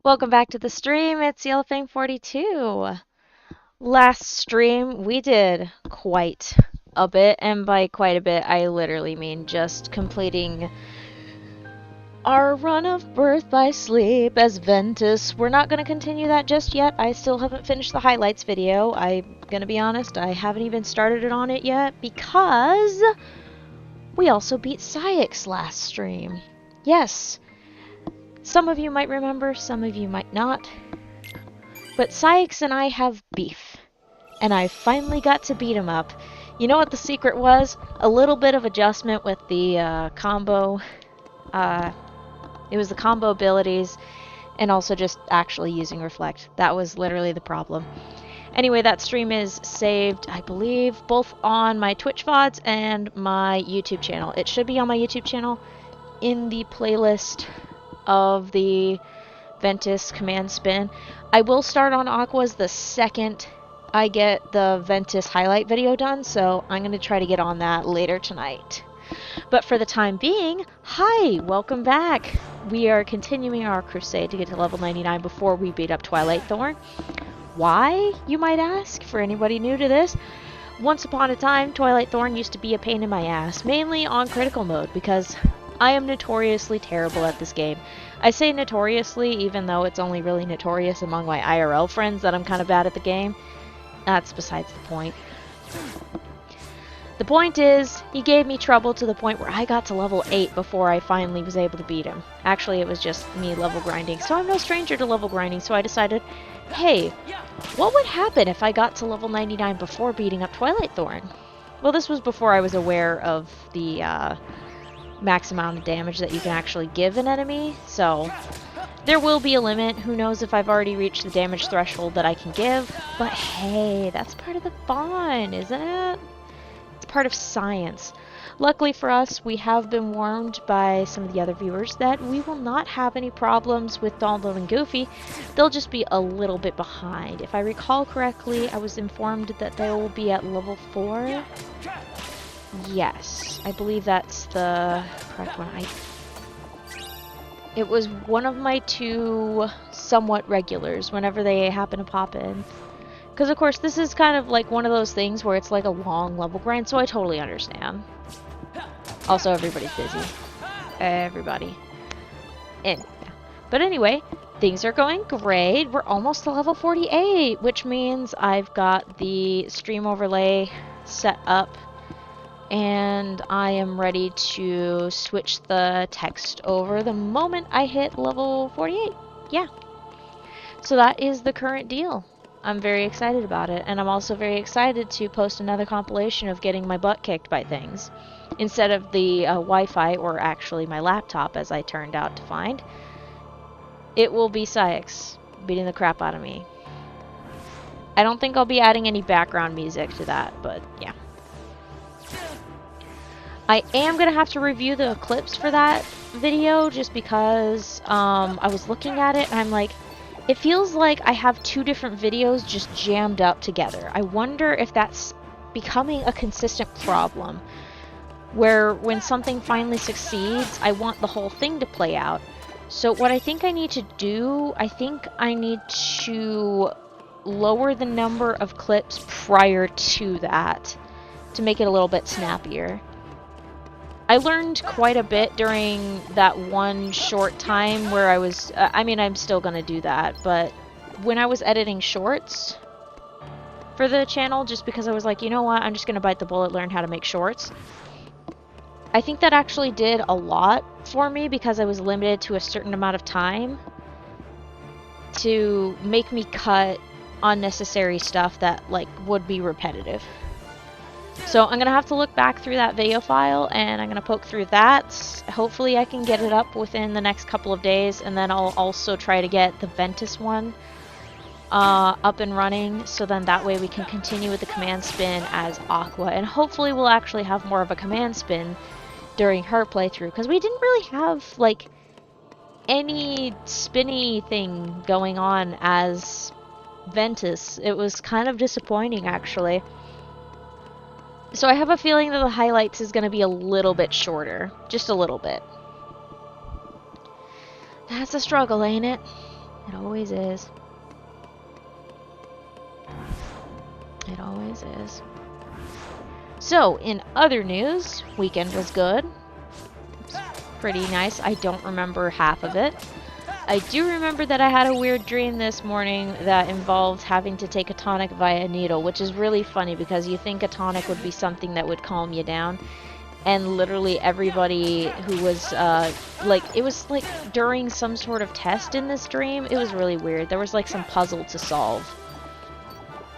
Welcome back to the stream. It's YellowFang42. Last stream, we did quite a bit, and by quite a bit, I literally mean just completing our run of Birth by Sleep as Ventus. We're not going to continue that just yet. I still haven't finished the highlights video. I'm going to be honest, I haven't even started it on it yet because we also beat Syx last stream. Yes. Some of you might remember, some of you might not. But Syx and I have beef. And I finally got to beat him up. You know what the secret was? A little bit of adjustment with the combo. It was the combo abilities and also just actually using Reflect. That was literally the problem. Anyway, that stream is saved, I believe, both on my Twitch VODs and my YouTube channel. It should be on my YouTube channel in the playlist of the Ventus command spin. I will start on Aqua's the second I get the Ventus highlight video done, so I'm going to try to get on that later tonight. But for the time being, hi, welcome back. We are continuing our crusade to get to level 99 before we beat up Twilight Thorn. Why, you might ask, for anybody new to this? Once upon a time, Twilight Thorn used to be a pain in my ass, mainly on critical mode, because I am notoriously terrible at this game. I say notoriously, even though it's only really notorious among my IRL friends that I'm kind of bad at the game. That's besides the point. The point is, he gave me trouble to the point where I got to level 8 before I finally was able to beat him. Actually, it was just me level grinding, so I'm no stranger to level grinding, so I decided, hey, what would happen if I got to level 99 before beating up Twilight Thorn? Well, this was before I was aware of the max amount of damage that you can actually give an enemy, so there will be a limit. Who knows if I've already reached the damage threshold that I can give, but hey, that's part of the fun, isn't it? It's part of science. Luckily for us, we have been warned by some of the other viewers that we will not have any problems with Donald and Goofy. They'll just be a little bit behind. If I recall correctly, I was informed that they will be at level 4. Yes, I believe that's the correct one. It was one of my two somewhat regulars whenever they happen to pop in. Because of course this is kind of like one of those things where it's like a long level grind, so I totally understand. Also, everybody's busy. Everybody. But anyway, things are going great. We're almost to level 48, which means I've got the stream overlay set up. And I am ready to switch the text over the moment I hit level 48. Yeah. So that is the current deal. I'm very excited about it. And I'm also very excited to post another compilation of getting my butt kicked by things. Instead of the Wi-Fi, or actually my laptop, as I turned out to find, it will be Syx beating the crap out of me. I don't think I'll be adding any background music to that, but yeah. I am going to have to review the clips for that video just because I was looking at it and I'm like, it feels like I have two different videos just jammed up together. I wonder if that's becoming a consistent problem where when something finally succeeds, I want the whole thing to play out. So what I think I need to do, I think I need to lower the number of clips prior to that to make it a little bit snappier. I learned quite a bit during that one short time where I was, I mean, I'm still gonna do that, but when I was editing shorts for the channel, just because I was like, you know what, I'm just gonna bite the bullet, learn how to make shorts. I think that actually did a lot for me because I was limited to a certain amount of time to make me cut unnecessary stuff that, like, would be repetitive. So I'm going to have to look back through that video file and I'm going to poke through that. Hopefully I can get it up within the next couple of days, and then I'll also try to get the Ventus one up and running, so then that way we can continue with the command spin as Aqua, and hopefully we'll actually have more of a command spin during her playthrough, because we didn't really have like any spinny thing going on as Ventus. It was kind of disappointing actually. So I have a feeling that the highlights is going to be a little bit shorter. Just a little bit. That's a struggle, ain't it? It always is. It always is. So, in other news, weekend was good. It's pretty nice. I don't remember half of it. I do remember that I had a weird dream this morning that involved having to take a tonic via a needle, which is really funny because you think a tonic would be something that would calm you down. And literally everybody who was, it was like during some sort of test in this dream. It was really weird. There was like some puzzle to solve.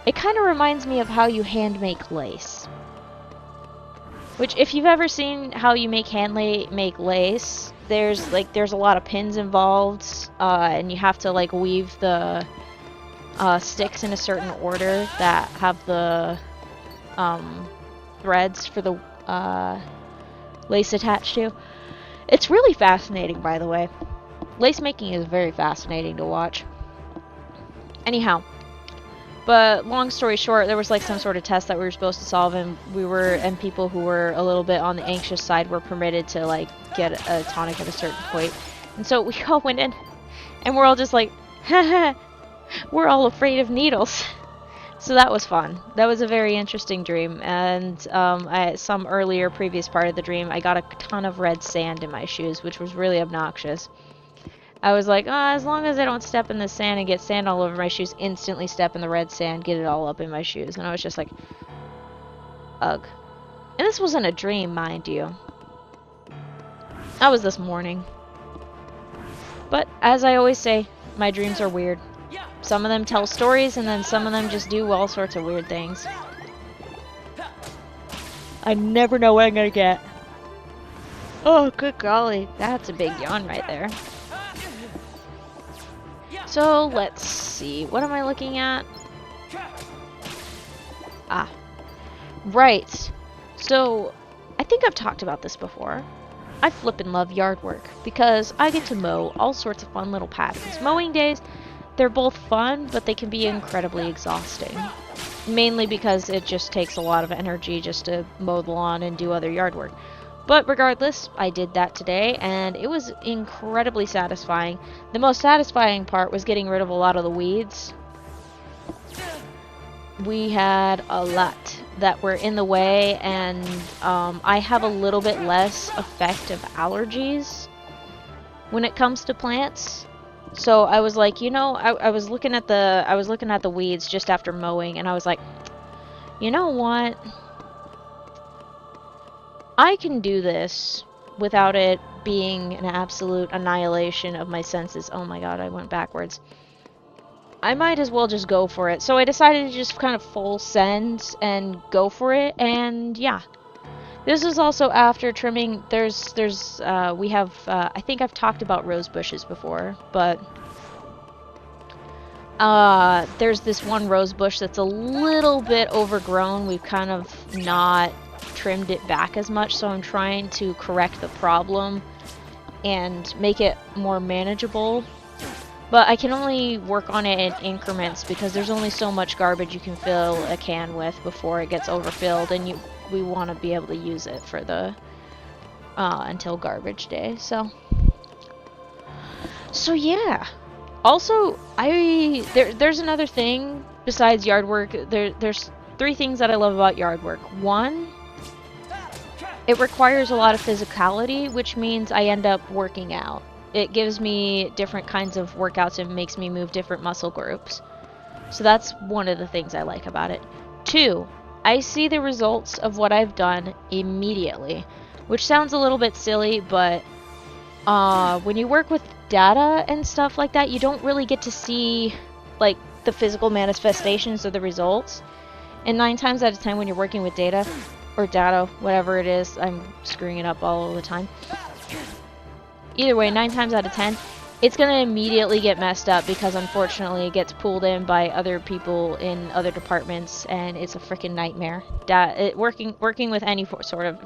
It kind of reminds me of how you hand make lace. Which, if you've ever seen how you make make lace, there's a lot of pins involved, and you have to like weave the sticks in a certain order that have the threads for the lace attached to. It's really fascinating, by the way. Lace making is very fascinating to watch. Anyhow. But long story short, there was like some sort of test that we were supposed to solve, and people who were a little bit on the anxious side were permitted to like get a tonic at a certain point. And so we all went in, and we're all just like, haha, we're all afraid of needles. So that was fun. That was a very interesting dream. And some earlier previous part of the dream, I got a ton of red sand in my shoes, which was really obnoxious. I was like, as long as I don't step in the sand and get sand all over my shoes, instantly step in the red sand, get it all up in my shoes. And I was just like, ugh. And this wasn't a dream, mind you. That was this morning. But, as I always say, my dreams are weird. Some of them tell stories, and then some of them just do all sorts of weird things. I never know what I'm gonna get. Oh, good golly. That's a big yawn right there. So, let's see. What am I looking at? Ah. Right. So, I think I've talked about this before. I flippin' love yard work because I get to mow all sorts of fun little patterns. Mowing days, they're both fun, but they can be incredibly exhausting. Mainly because it just takes a lot of energy just to mow the lawn and do other yard work. But regardless, I did that today, and it was incredibly satisfying. The most satisfying part was getting rid of a lot of the weeds. We had a lot that were in the way, and I have a little bit less effect of allergies when it comes to plants. So I was like, you know, I was looking at the weeds just after mowing, and I was like, you know what? I can do this without it being an absolute annihilation of my senses. Oh my god, I went backwards. I might as well just go for it. So I decided to just kind of full send and go for it, and yeah. This is also after trimming. We have, I think I've talked about rose bushes before, but there's this one rose bush that's a little bit overgrown. We've kind of not trimmed it back as much, so I'm trying to correct the problem and make it more manageable. But I can only work on it in increments because there's only so much garbage you can fill a can with before it gets overfilled, and we want to be able to use it for the until garbage day. So yeah. Also, there's another thing besides yard work. There's 3 things that I love about yard work. 1, it requires a lot of physicality, which means I end up working out. It gives me different kinds of workouts and makes me move different muscle groups. So that's one of the things I like about it. 2, I see the results of what I've done immediately, which sounds a little bit silly, but when you work with data and stuff like that, you don't really get to see like the physical manifestations of the results. And 9 times out of 10 when you're working with data, or data, whatever it is, I'm screwing it up all the time. Either way, 9 times out of 10, it's going to immediately get messed up because unfortunately it gets pulled in by other people in other departments, and it's a freaking nightmare. Working with any sort of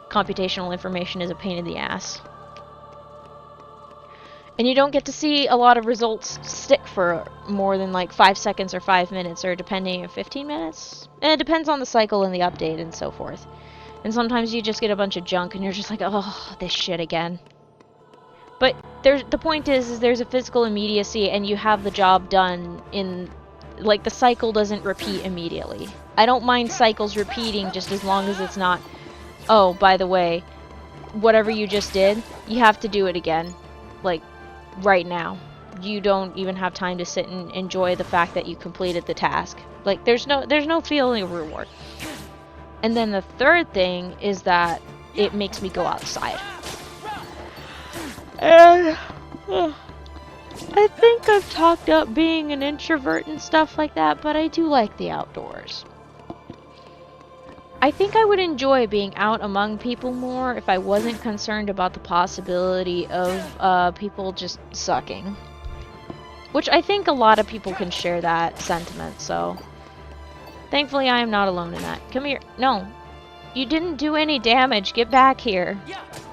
computational information is a pain in the ass. And you don't get to see a lot of results stick for more than like 5 seconds or 5 minutes, or depending, 15 minutes? It depends on the cycle and the update and so forth. And sometimes you just get a bunch of junk and you're just like, oh, this shit again. But the point is there's a physical immediacy and you have the job done in, like, the cycle doesn't repeat immediately. I don't mind cycles repeating just as long as it's not, oh, by the way, whatever you just did, you have to do it again, like, right now. You don't even have time to sit and enjoy the fact that you completed the task. Like, there's no feeling of reward. And then the third thing is that it makes me go outside. And I think I've talked up being an introvert and stuff like that, but I do like the outdoors. I think I would enjoy being out among people more if I wasn't concerned about the possibility of people just sucking. Which I think a lot of people can share that sentiment, so... Thankfully I am not alone in that. Come here. No. You didn't do any damage. Get back here.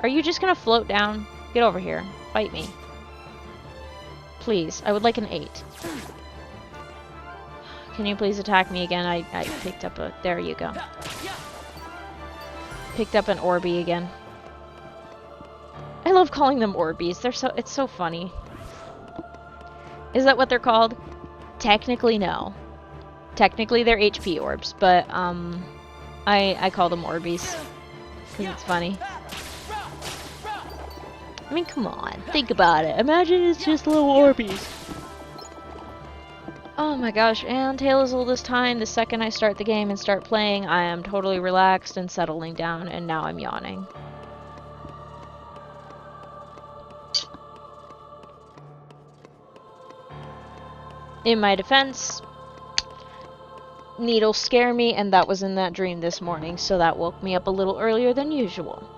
Are you just gonna float down? Get over here. Fight me. Please. I would like an 8. Can you please attack me again? I picked up a... There you go. Picked up an Orby again. I love calling them Orbeez. It's so funny. Is that what they're called? Technically, no. Technically, they're HP orbs, but, I call them Orbeez. Because it's funny. I mean, come on. Think about it. Imagine it's just little Orbeez. Oh my gosh, and Tale as Old as Time, the second I start the game and start playing, I am totally relaxed and settling down, and now I'm yawning. In my defense, needles scare me, and that was in that dream this morning, so that woke me up a little earlier than usual.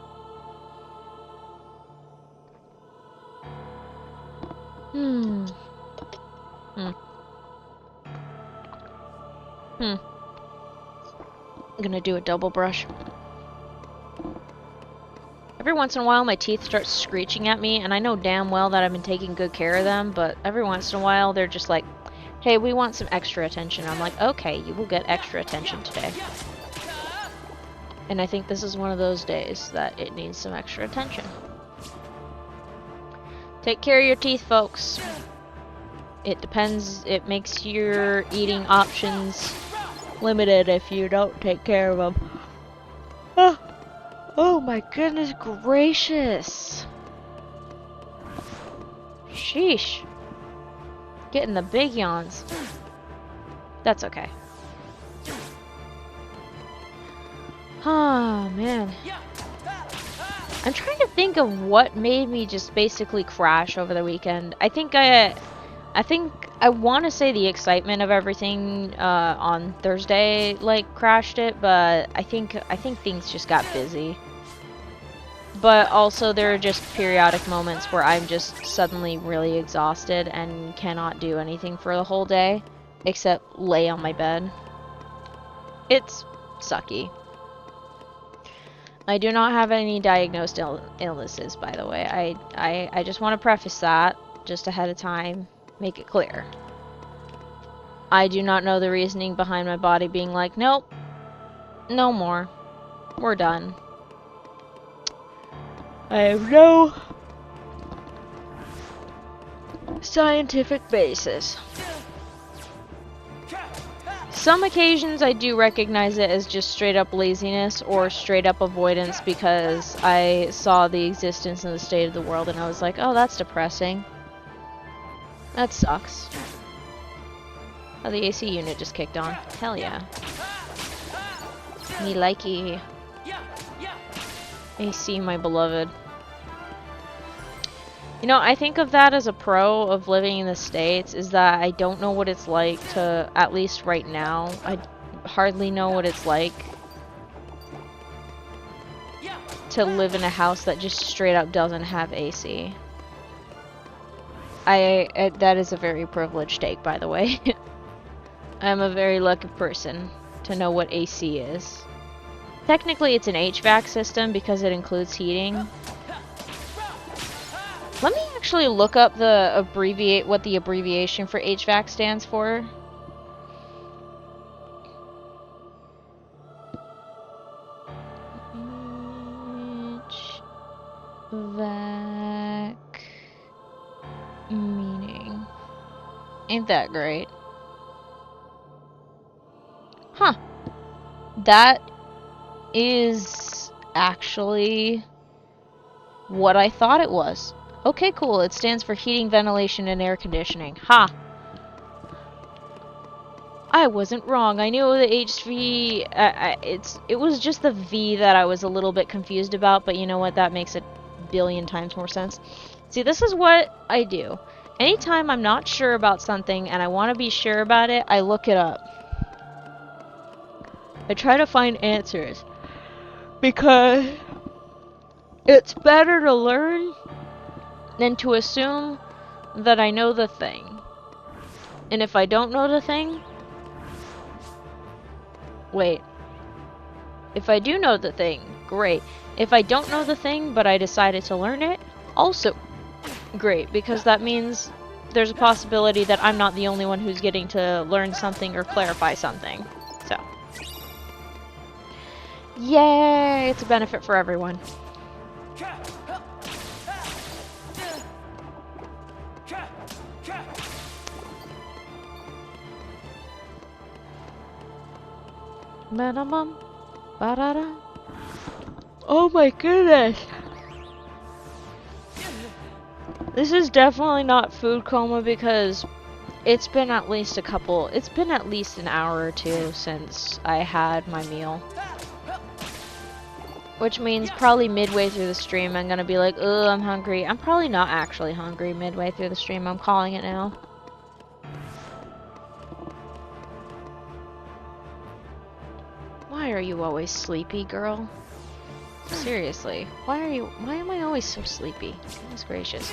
I'm gonna do a double brush. Every once in a while, my teeth start screeching at me, and I know damn well that I've been taking good care of them, but every once in a while, they're just like, hey, we want some extra attention. I'm like, okay, you will get extra attention today. And I think this is one of those days that it needs some extra attention. Take care of your teeth, folks. It depends, it makes your eating options limited if you don't take care of them. Oh my goodness gracious. Sheesh. Getting the big yawns. That's okay. Oh man. I'm trying to think of what made me just basically crash over the weekend. I think I want to say the excitement of everything on Thursday like crashed it, but I think things just got busy. But also there are just periodic moments where I'm just suddenly really exhausted and cannot do anything for the whole day except lay on my bed. It's sucky. I do not have any diagnosed illnesses, by the way. I just want to preface that just ahead of time. Make it clear. I do not know the reasoning behind my body being like, nope, no more. We're done. I have no scientific basis. Some occasions I do recognize it as just straight up laziness or straight up avoidance because I saw the existence and the state of the world and I was like, oh, that's depressing. That sucks. Oh, the AC unit just kicked on. Hell yeah. Me likey. AC, my beloved. You know, I think of that as a pro of living in the States, is that I don't know what it's like to, at least right now, I hardly know what it's like to live in a house that just straight up doesn't have AC. That is a very privileged take, by the way. I'm a very lucky person to know what AC is. Technically, it's an HVAC system because it includes heating. Let me actually look up what the abbreviation for HVAC stands for. HVAC. Ain't that great? Huh. That is actually what I thought it was. Okay, cool. It stands for heating, ventilation, and air conditioning. Ha! I wasn't wrong. I knew the HV. It was just the V that I was a little bit confused about, but you know what? That makes a billion times more sense. See, this is what I do. Anytime I'm not sure about something and I want to be sure about it, I look it up. I try to find answers because it's better to learn than to assume that I know the thing. And if I don't know the thing, wait. If I do know the thing, great. If I don't know the thing, but I decided to learn it, also great, because that means there's a possibility that I'm not the only one who's getting to learn something or clarify something. So, yay! It's a benefit for everyone. Minimum. Ba-da-da. Oh my goodness. This is definitely not food coma because it's been at least an hour or two since I had my meal. Which means probably midway through the stream I'm gonna be like, ugh, I'm hungry. I'm probably not actually hungry midway through the stream. I'm calling it now. Why are you always sleepy, girl? Seriously, why am I always so sleepy? Goodness gracious.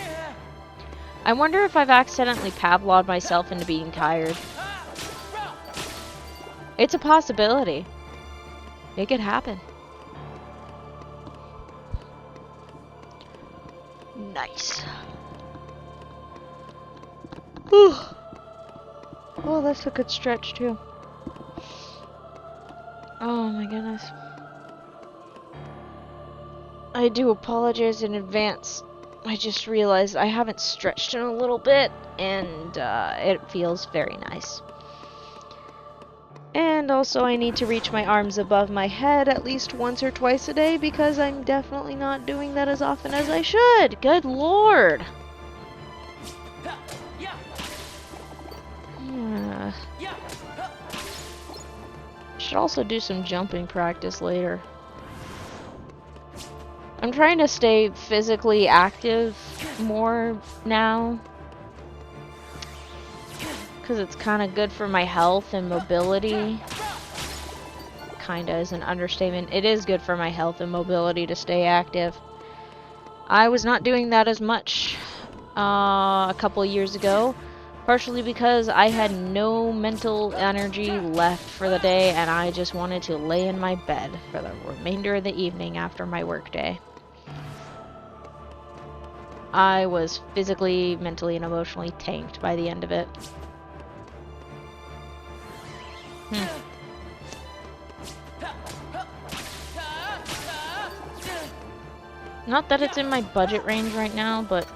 I wonder if I've accidentally Pavloved myself into being tired. It's a possibility. It could happen. Nice. Whew. Oh, that's a good stretch too. Oh my goodness. I do apologize in advance. I just realized I haven't stretched in a little bit, and it feels very nice. And also I need to reach my arms above my head at least once or twice a day because I'm definitely not doing that as often as I should. Good lord. Should also do some jumping practice later. I'm trying to stay physically active more now. Because it's kind of good for my health and mobility. Kinda is an understatement. It is good for my health and mobility to stay active. I was not doing that as much a couple of years ago. Partially because I had no mental energy left for the day and I just wanted to lay in my bed for the remainder of the evening after my work day. I was physically, mentally, and emotionally tanked by the end of it. Not that it's in my budget range right now, but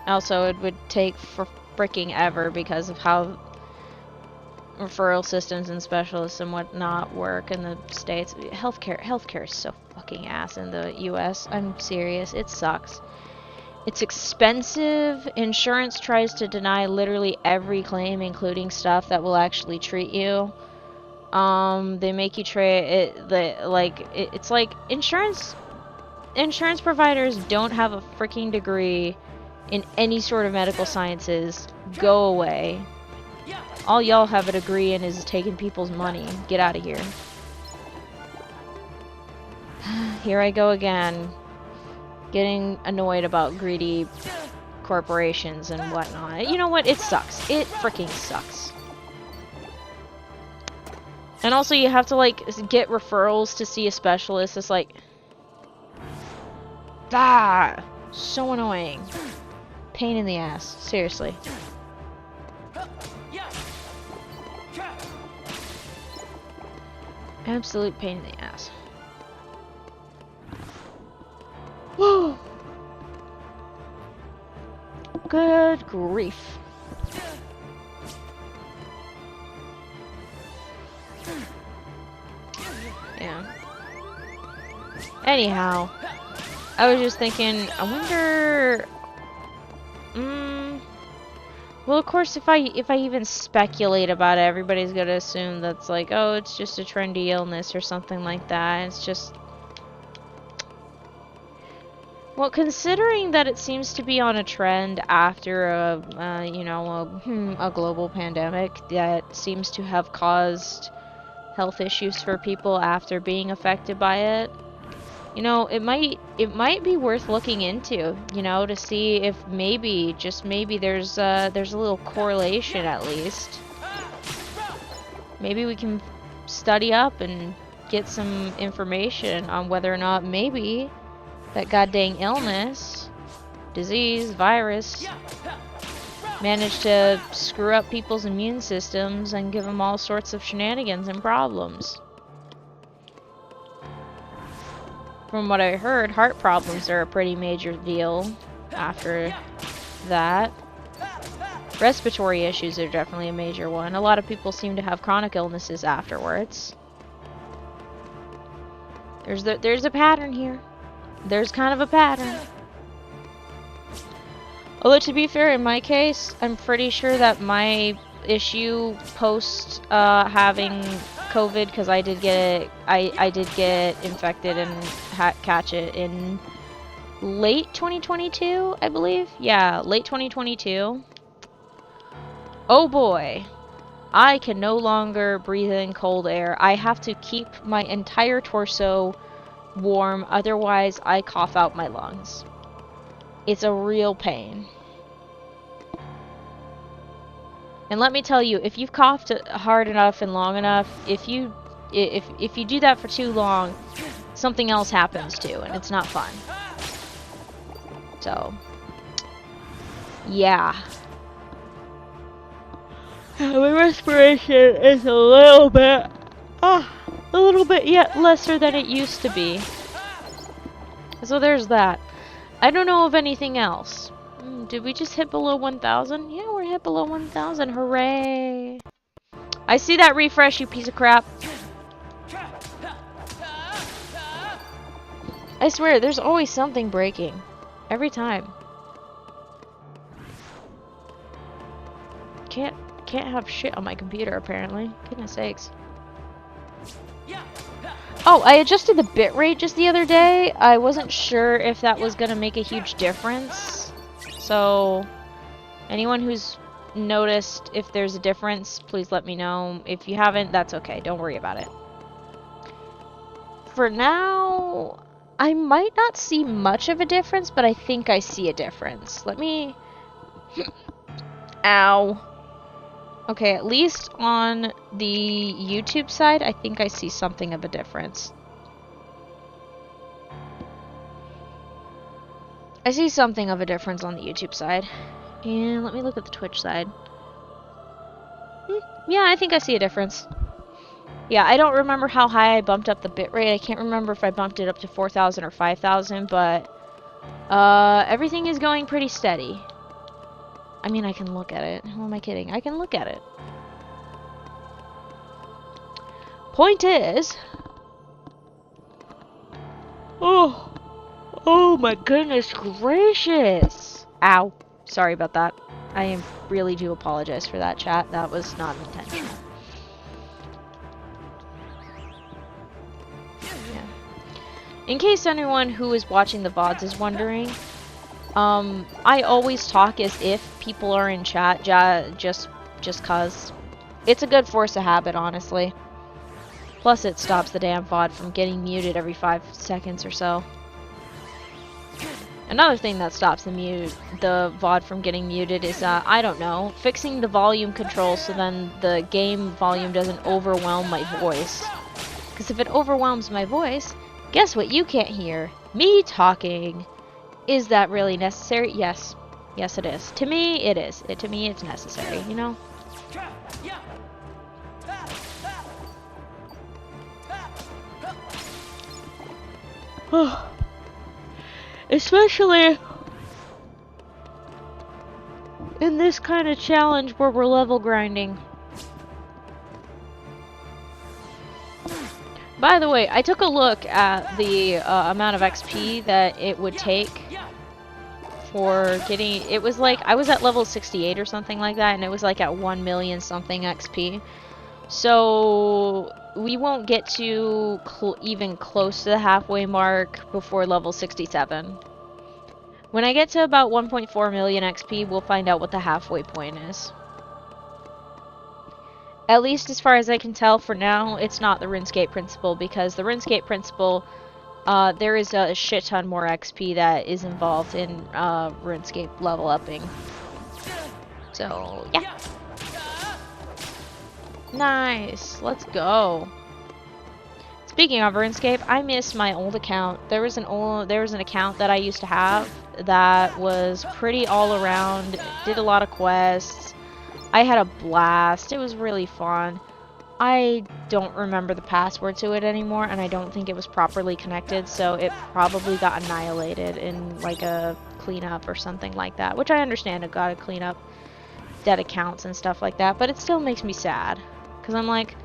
also it would take for freaking ever because of how referral systems and specialists and whatnot work in the States. Healthcare is so fucking ass in the US. I'm serious. It sucks. It's expensive. Insurance tries to deny literally every claim, including stuff that will actually treat you. They make you it's like insurance providers don't have a freaking degree in any sort of medical sciences. Go away. All y'all have a degree in is taking people's money. Get out of here. Here I go again. Getting annoyed about greedy corporations and whatnot. You know what? It sucks. It freaking sucks. And also you have to like get referrals to see a specialist. It's like, so annoying. Pain in the ass. Seriously. Absolute pain in the ass. Whoa! Good grief. Yeah. Anyhow, I was just thinking, I wonder... well, of course, if I even speculate about it, everybody's gonna assume that's like, oh, it's just a trendy illness or something like that. It's just... Well, considering that it seems to be on a trend after a, you know, a global pandemic that seems to have caused health issues for people after being affected by it, you know, it might be worth looking into, you know, to see if maybe, just maybe there's a little correlation at least. Maybe we can study up and get some information on whether or not maybe that goddamn illness, disease, virus, managed to screw up people's immune systems and give them all sorts of shenanigans and problems. From what I heard, heart problems are a pretty major deal after that. Respiratory issues are definitely a major one. A lot of people seem to have chronic illnesses afterwards. There's a pattern here. There's kind of a pattern. Although, to be fair, in my case, I'm pretty sure that my issue post having COVID, because I did get I did get infected and catch it in late 2022, I believe. Yeah, late 2022. Oh boy. I can no longer breathe in cold air. I have to keep my entire torso warm, otherwise I cough out my lungs. It's a real pain. And let me tell you, if you've coughed hard enough and long enough, if you do that for too long, something else happens too, and it's not fun. So, yeah. My respiration is a little bit yet lesser than it used to be. So there's that. I don't know of anything else. Did we just hit below 1,000? Yeah, we're hit below 1,000. Hooray! I see that refresh, you piece of crap. I swear, there's always something breaking. Every time. Can't have shit on my computer, apparently. Goodness sakes. Oh, I adjusted the bitrate just the other day. I wasn't sure if that was gonna make a huge difference. So, anyone who's noticed if there's a difference, please let me know. If you haven't, that's okay. Don't worry about it. For now, I might not see much of a difference, but I think I see a difference. Let me... Ow. Okay, at least on the YouTube side, I think I see something of a difference. I see something of a difference on the YouTube side. And let me look at the Twitch side. Yeah, I think I see a difference. Yeah, I don't remember how high I bumped up the bitrate. I can't remember if I bumped it up to 4,000 or 5,000, but everything is going pretty steady. I mean, I can look at it. Who am I kidding? I can look at it. Point is... Oh my goodness gracious! Ow. Sorry about that. I really do apologize for that, chat. That was not intentional. Yeah. In case anyone who is watching the VODs is wondering, I always talk as if people are in chat, just cause. It's a good force of habit, honestly. Plus, it stops the damn VOD from getting muted every 5 seconds or so. Another thing that stops the VOD from getting muted is, I don't know, fixing the volume control so then the game volume doesn't overwhelm my voice. Because if it overwhelms my voice, guess what you can't hear? Me talking. Is that really necessary? Yes. Yes, it is. To me, it is. To me, it's necessary, you know? Especially in this kind of challenge where we're level grinding. By the way, I took a look at the amount of XP that it would take for getting. It was like I was at level 68 or something like that, and it was like at 1 million something XP. So we won't get to even close to the halfway mark before level 67. When I get to about 1.4 million XP, we'll find out what the halfway point is. At least as far as I can tell for now, it's not the RuneScape Principle, because the RuneScape Principle, there is a shit ton more XP that is involved in RuneScape level upping. So, yeah. Nice. Let's go. Speaking of RuneScape, I miss my old account. There was an account that I used to have that was pretty all around, did a lot of quests. I had a blast. It was really fun. I don't remember the password to it anymore, and I don't think it was properly connected, so it probably got annihilated in like a cleanup or something like that, which I understand. It got to clean up dead accounts and stuff like that, but it still makes me sad, because I'm like,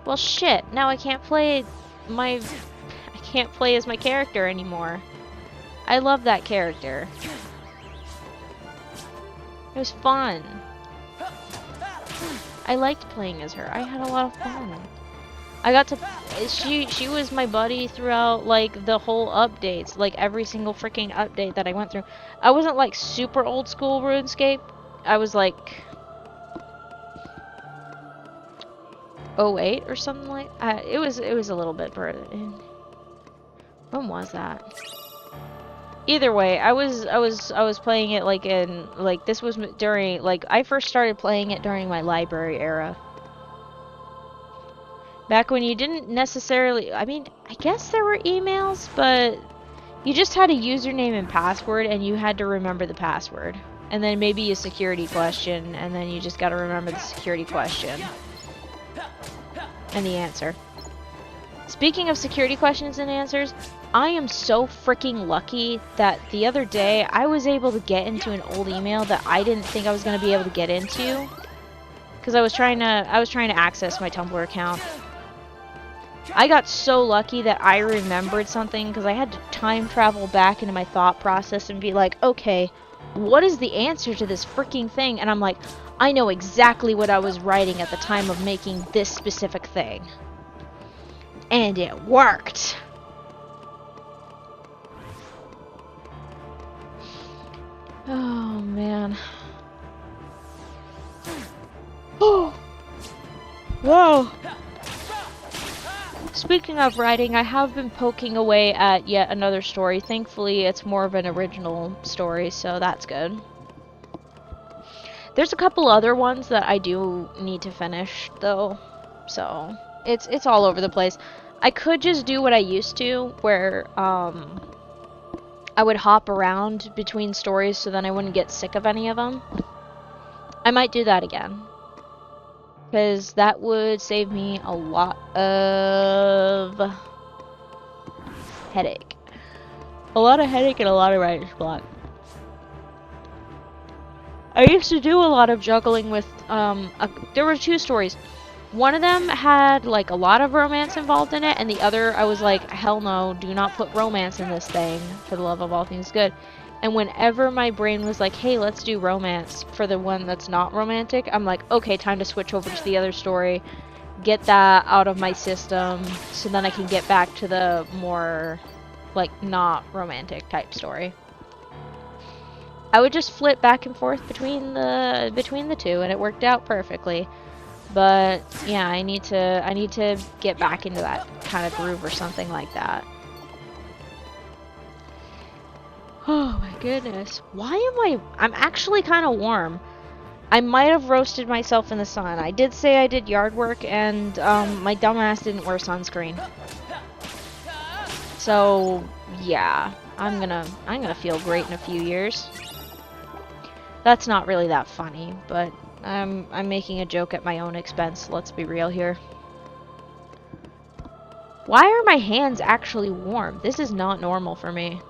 well shit, now I can't play as my character anymore. I love that character. It was fun. I liked playing as her. I had a lot of fun. I got to... She was my buddy throughout, like, the whole updates. Like, every single freaking update that I went through. I wasn't, like, super old school RuneScape. I was, like... 08 or something like... it was a little bit further. When was that? Either way, I was playing it like in, like, this was during, like, I first started playing it during my library era. Back when you didn't necessarily, I mean, I guess there were emails, but you just had a username and password, and you had to remember the password. And then maybe a security question, and then you just gotta remember the security question. And the answer. Speaking of security questions and answers, I am so freaking lucky that the other day I was able to get into an old email that I didn't think I was going to be able to get into, because I was trying to access my Tumblr account. I got so lucky that I remembered something, because I had to time travel back into my thought process and be like, okay, what is the answer to this freaking thing? And I'm like, I know exactly what I was writing at the time of making this specific thing. And it worked! Oh, man. Oh! Whoa! Speaking of writing, I have been poking away at yet another story. Thankfully, it's more of an original story, so that's good. There's a couple other ones that I do need to finish, though, so it's all over the place. I could just do what I used to, where I would hop around between stories so then I wouldn't get sick of any of them. I might do that again, because that would save me a lot of headache. A lot of headache and a lot of writer's block. I used to do a lot of juggling with, there were two stories. One of them had, like, a lot of romance involved in it, and the other, I was like, hell no, do not put romance in this thing, for the love of all things good. And whenever my brain was like, hey, let's do romance for the one that's not romantic, I'm like, okay, time to switch over to the other story, get that out of my system, so then I can get back to the more, like, not romantic type story. I would just flip back and forth between the two, and it worked out perfectly. But yeah, I need to get back into that kind of groove or something like that. Oh my goodness. I'm actually kind of warm. I might have roasted myself in the sun. I did say I did yard work, and my dumbass didn't wear sunscreen. So yeah, I'm gonna feel great in a few years. That's not really that funny, but I'm making a joke at my own expense, let's be real here. Why are my hands actually warm? This is not normal for me.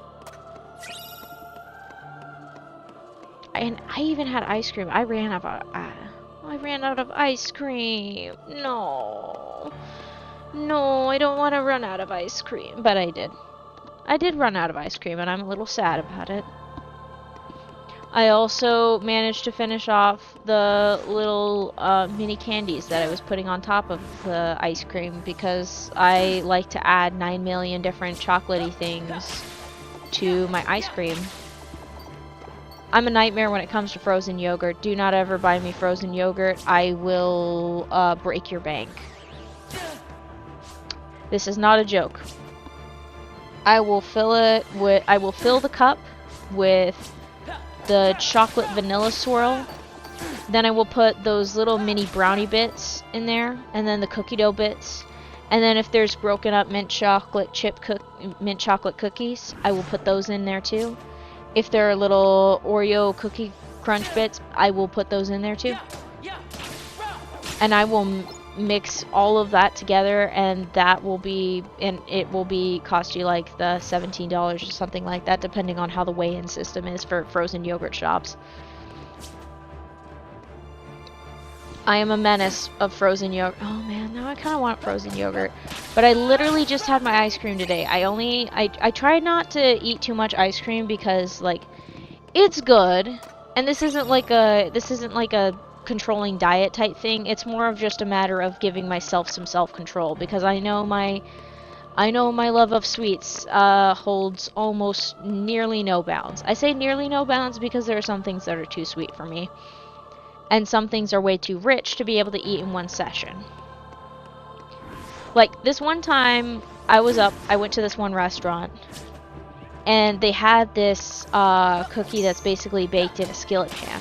And I even had ice cream. I ran out of ice cream. No. No, I don't want to run out of ice cream, but I did. I did run out of ice cream, and I'm a little sad about it. I also managed to finish off the little mini candies that I was putting on top of the ice cream because I like to add 9 million different chocolatey things to my ice cream. I'm a nightmare when it comes to frozen yogurt. Do not ever buy me frozen yogurt. I will break your bank. This is not a joke. I will fill the cup with the chocolate vanilla swirl. Then I will put those little mini brownie bits in there, and then the cookie dough bits. And then if there's broken up mint chocolate cookies, I will put those in there too. If there are little Oreo cookie crunch bits, I will put those in there too. And I will mix all of that together, and it will cost you like the $17 or something like that, depending on how the weigh-in system is for frozen yogurt shops. I am a menace of frozen yogurt. Oh man, now I kind of want frozen yogurt. But I literally just had my ice cream today. I try not to eat too much ice cream because like it's good, and this isn't like a controlling diet type thing. It's more of just a matter of giving myself some self-control because I know my love of sweets holds almost nearly no bounds. I say nearly no bounds because there are some things that are too sweet for me. And some things are way too rich to be able to eat in one session. Like this one time I went to this one restaurant and they had this cookie that's basically baked in a skillet pan.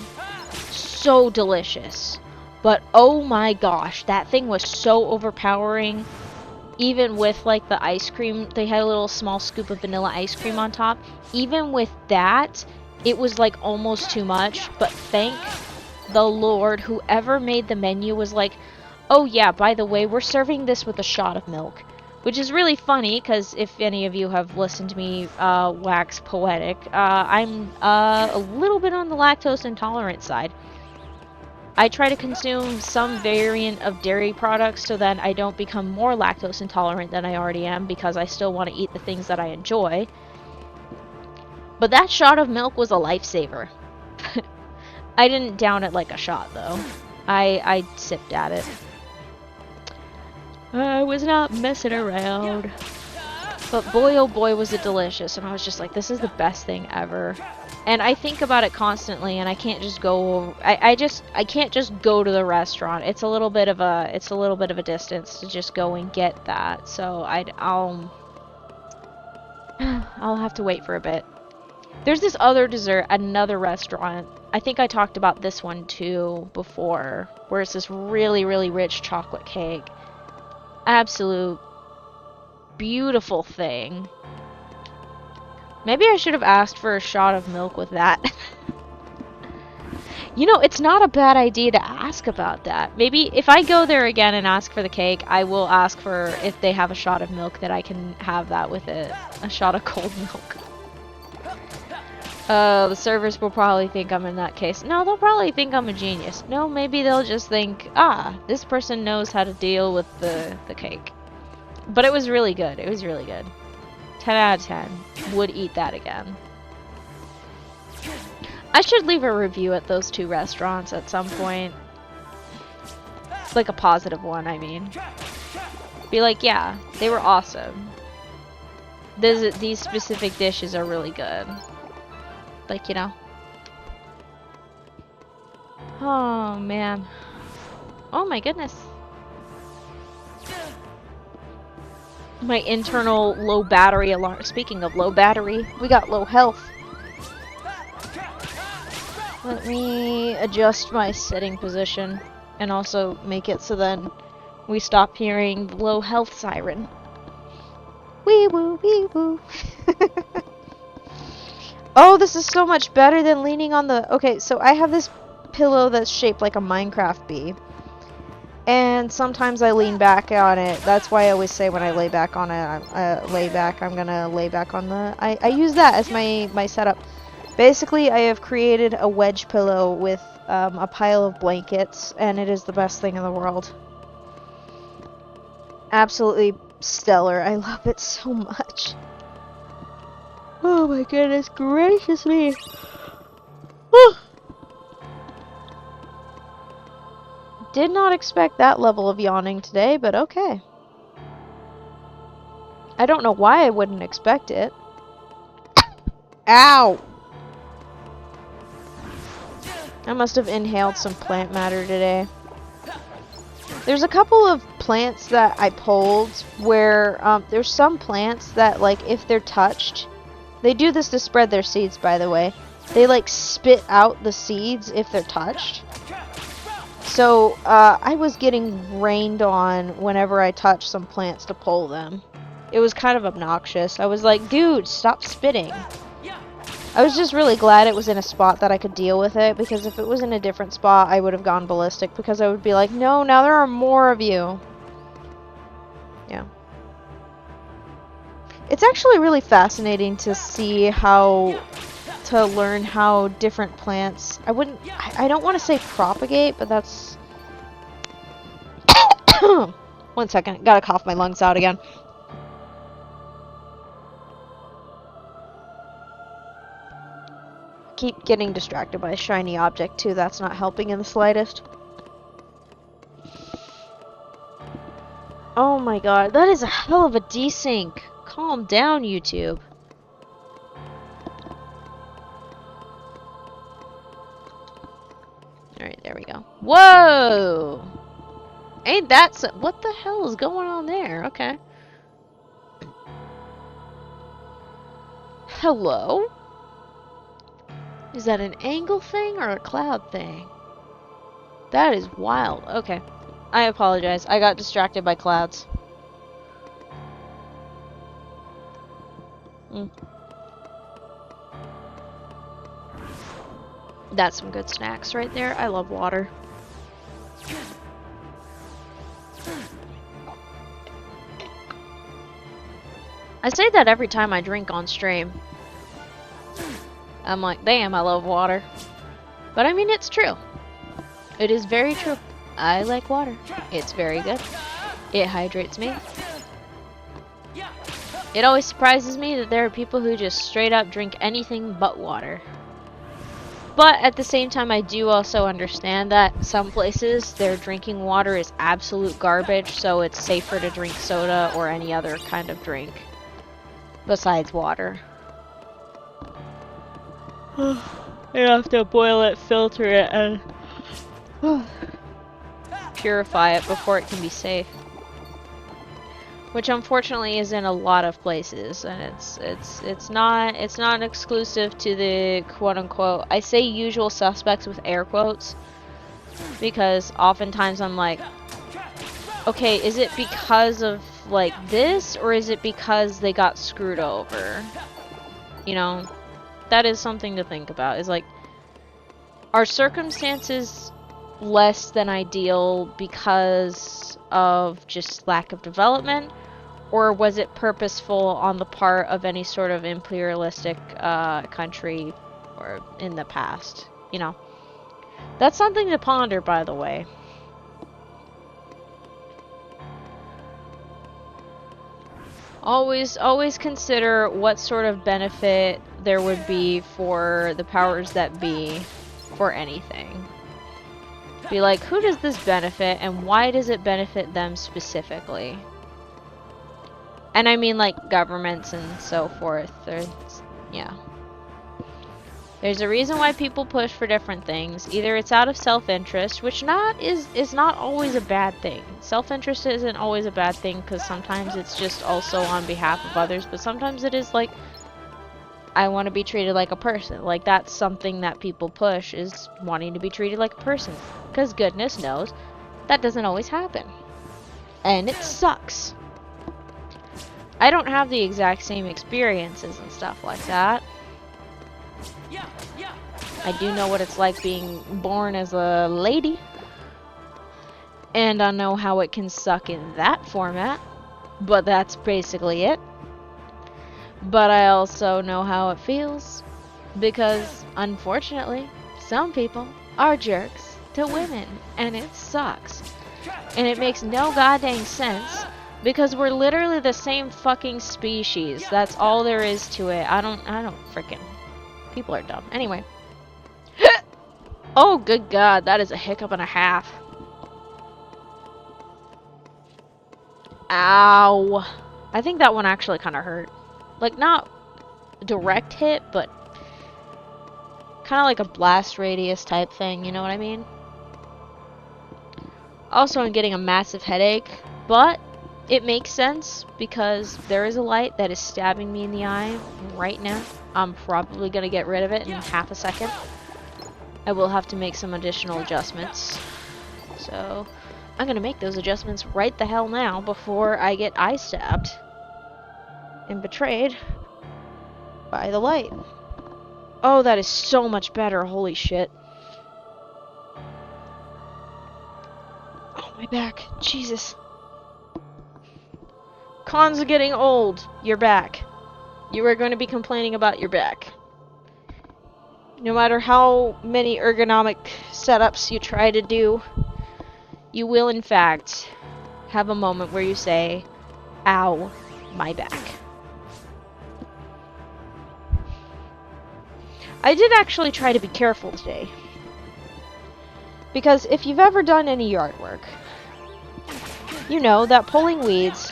So delicious. But oh my gosh, that thing was so overpowering. Even with like the ice cream, they had a little small scoop of vanilla ice cream on top. Even with that, it was like almost too much. But thank the Lord, whoever made the menu was like, oh yeah, by the way, we're serving this with a shot of milk. Which is really funny, because if any of you have listened to me wax poetic, I'm a little bit on the lactose intolerant side. I try to consume some variant of dairy products so that I don't become more lactose intolerant than I already am, because I still want to eat the things that I enjoy. But that shot of milk was a lifesaver. I didn't down it like a shot, though. I sipped at it. I was not messing around. But boy, oh boy, was it delicious. And I was just like, this is the best thing ever. And I think about it constantly, and I can't just go. I can't just go to the restaurant. It's a little bit of a distance to just go and get that. So I'll have to wait for a bit. There's this other dessert at another restaurant. I think I talked about this one too before, where it's this really, really rich chocolate cake. Absolute beautiful thing. Maybe I should have asked for a shot of milk with that. You know, it's not a bad idea to ask about that. Maybe if I go there again and ask for the cake, I will ask for if they have a shot of milk that I can have that with it. A shot of cold milk. The servers will probably think I'm in that case. No, they'll probably think I'm a genius. No, maybe they'll just think, this person knows how to deal with the cake. But it was really good. It was really good. 10 out of 10. Would eat that again. I should leave a review at those two restaurants at some point. Like a positive one, I mean. Be like, yeah, they were awesome. These specific dishes are really good. Like, you know. Oh, man. Oh, my goodness. My internal low battery alarm. Speaking of low battery, we got low health. Let me adjust my sitting position and also make it so then we stop hearing the low health siren. Wee woo, wee woo. Oh, this is so much better than leaning on the... Okay, so I have this pillow that's shaped like a Minecraft bee. And sometimes I lean back on it. That's why I always say when I lay back on it, I'm gonna lay back on the... I use that as my setup. Basically, I have created a wedge pillow with a pile of blankets, and it is the best thing in the world. absolutely stellar. I love it so much. Oh my goodness gracious me. Did not expect that level of yawning today, but okay. I don't know why I wouldn't expect it. Ow! I must have inhaled some plant matter today. There's a couple of plants that I pulled where there's some plants that, like, if they're touched, they do this to spread their seeds, by the way. They, like, spit out the seeds if they're touched. So, I was getting rained on whenever I touched some plants to pull them. It was kind of obnoxious. I was like, dude, stop spitting. I was just really glad it was in a spot that I could deal with it, because if it was in a different spot, I would have gone ballistic, because I would be like, no, now there are more of you. Yeah. It's actually really fascinating to see to learn how different plants, I don't want to say propagate, but that's... 1 second, gotta cough my lungs out again. Keep getting distracted by a shiny object too, that's not helping in the slightest. Oh my god, that is a hell of a desync. Calm down, YouTube. Alright, there we go. Whoa! Ain't that so— what the hell is going on there? Okay. Hello? Is that an angle thing or a cloud thing? That is wild. Okay. I apologize. I got distracted by clouds. That's some good snacks right there. I love water. I say that every time I drink on stream. I'm like, damn, I love water. But I mean, it's true. It is very true. I like water. It's very good. It hydrates me. It always surprises me that there are people who just straight up drink anything but water. But at the same time, I do also understand that some places their drinking water is absolute garbage, so it's safer to drink soda or any other kind of drink besides water. You have to boil it, filter it, and purify it before it can be safe. Which unfortunately is in a lot of places, and it's not exclusive to the quote unquote, I say usual suspects with air quotes, because oftentimes I'm like, okay, is it because of like this, or is it because they got screwed over? You know, that is something to think about. Is like, are circumstances less than ideal because of just lack of development, or was it purposeful on the part of any sort of imperialistic country or in the past? You know, that's something to ponder, by the way. Always consider what sort of benefit there would be for the powers that be for anything. Be like, who does this benefit, and why does it benefit them specifically? And I mean, like, governments and so forth. Yeah. There's a reason why people push for different things. Either it's out of self-interest, which is not always a bad thing. Self-interest isn't always a bad thing, because sometimes it's just also on behalf of others, but sometimes it is like, I want to be treated like a person. Like, that's something that people push, is wanting to be treated like a person. Because goodness knows, that doesn't always happen. And it sucks. I don't have the exact same experiences and stuff like that. I do know what it's like being born as a lady. And I know how it can suck in that format. But that's basically it. But I also know how it feels, because unfortunately, some people are jerks to women, and it sucks. And it makes no goddamn sense Because we're literally the same fucking species. That's all there is to it. I don't freaking... People are dumb. Anyway. Oh, good God. That is a hiccup and a half. Ow. I think that one actually kind of hurt. Like, not direct hit, but kind of like a blast radius type thing, you know what I mean? Also, I'm getting a massive headache, but it makes sense because there is a light that is stabbing me in the eye right now. I'm probably going to get rid of it in half a second. I will have to make some additional adjustments. So, I'm going to make those adjustments right the hell now before I get eye stabbed and betrayed by the light. Oh, that is so much better. Holy shit. Oh, my back. Jesus. Cons are getting old. You're back. You are going to be complaining about your back. No matter how many ergonomic setups you try to do, you will in fact have a moment where you say, ow, my back. I did actually try to be careful today. Because if you've ever done any yard work, you know that pulling weeds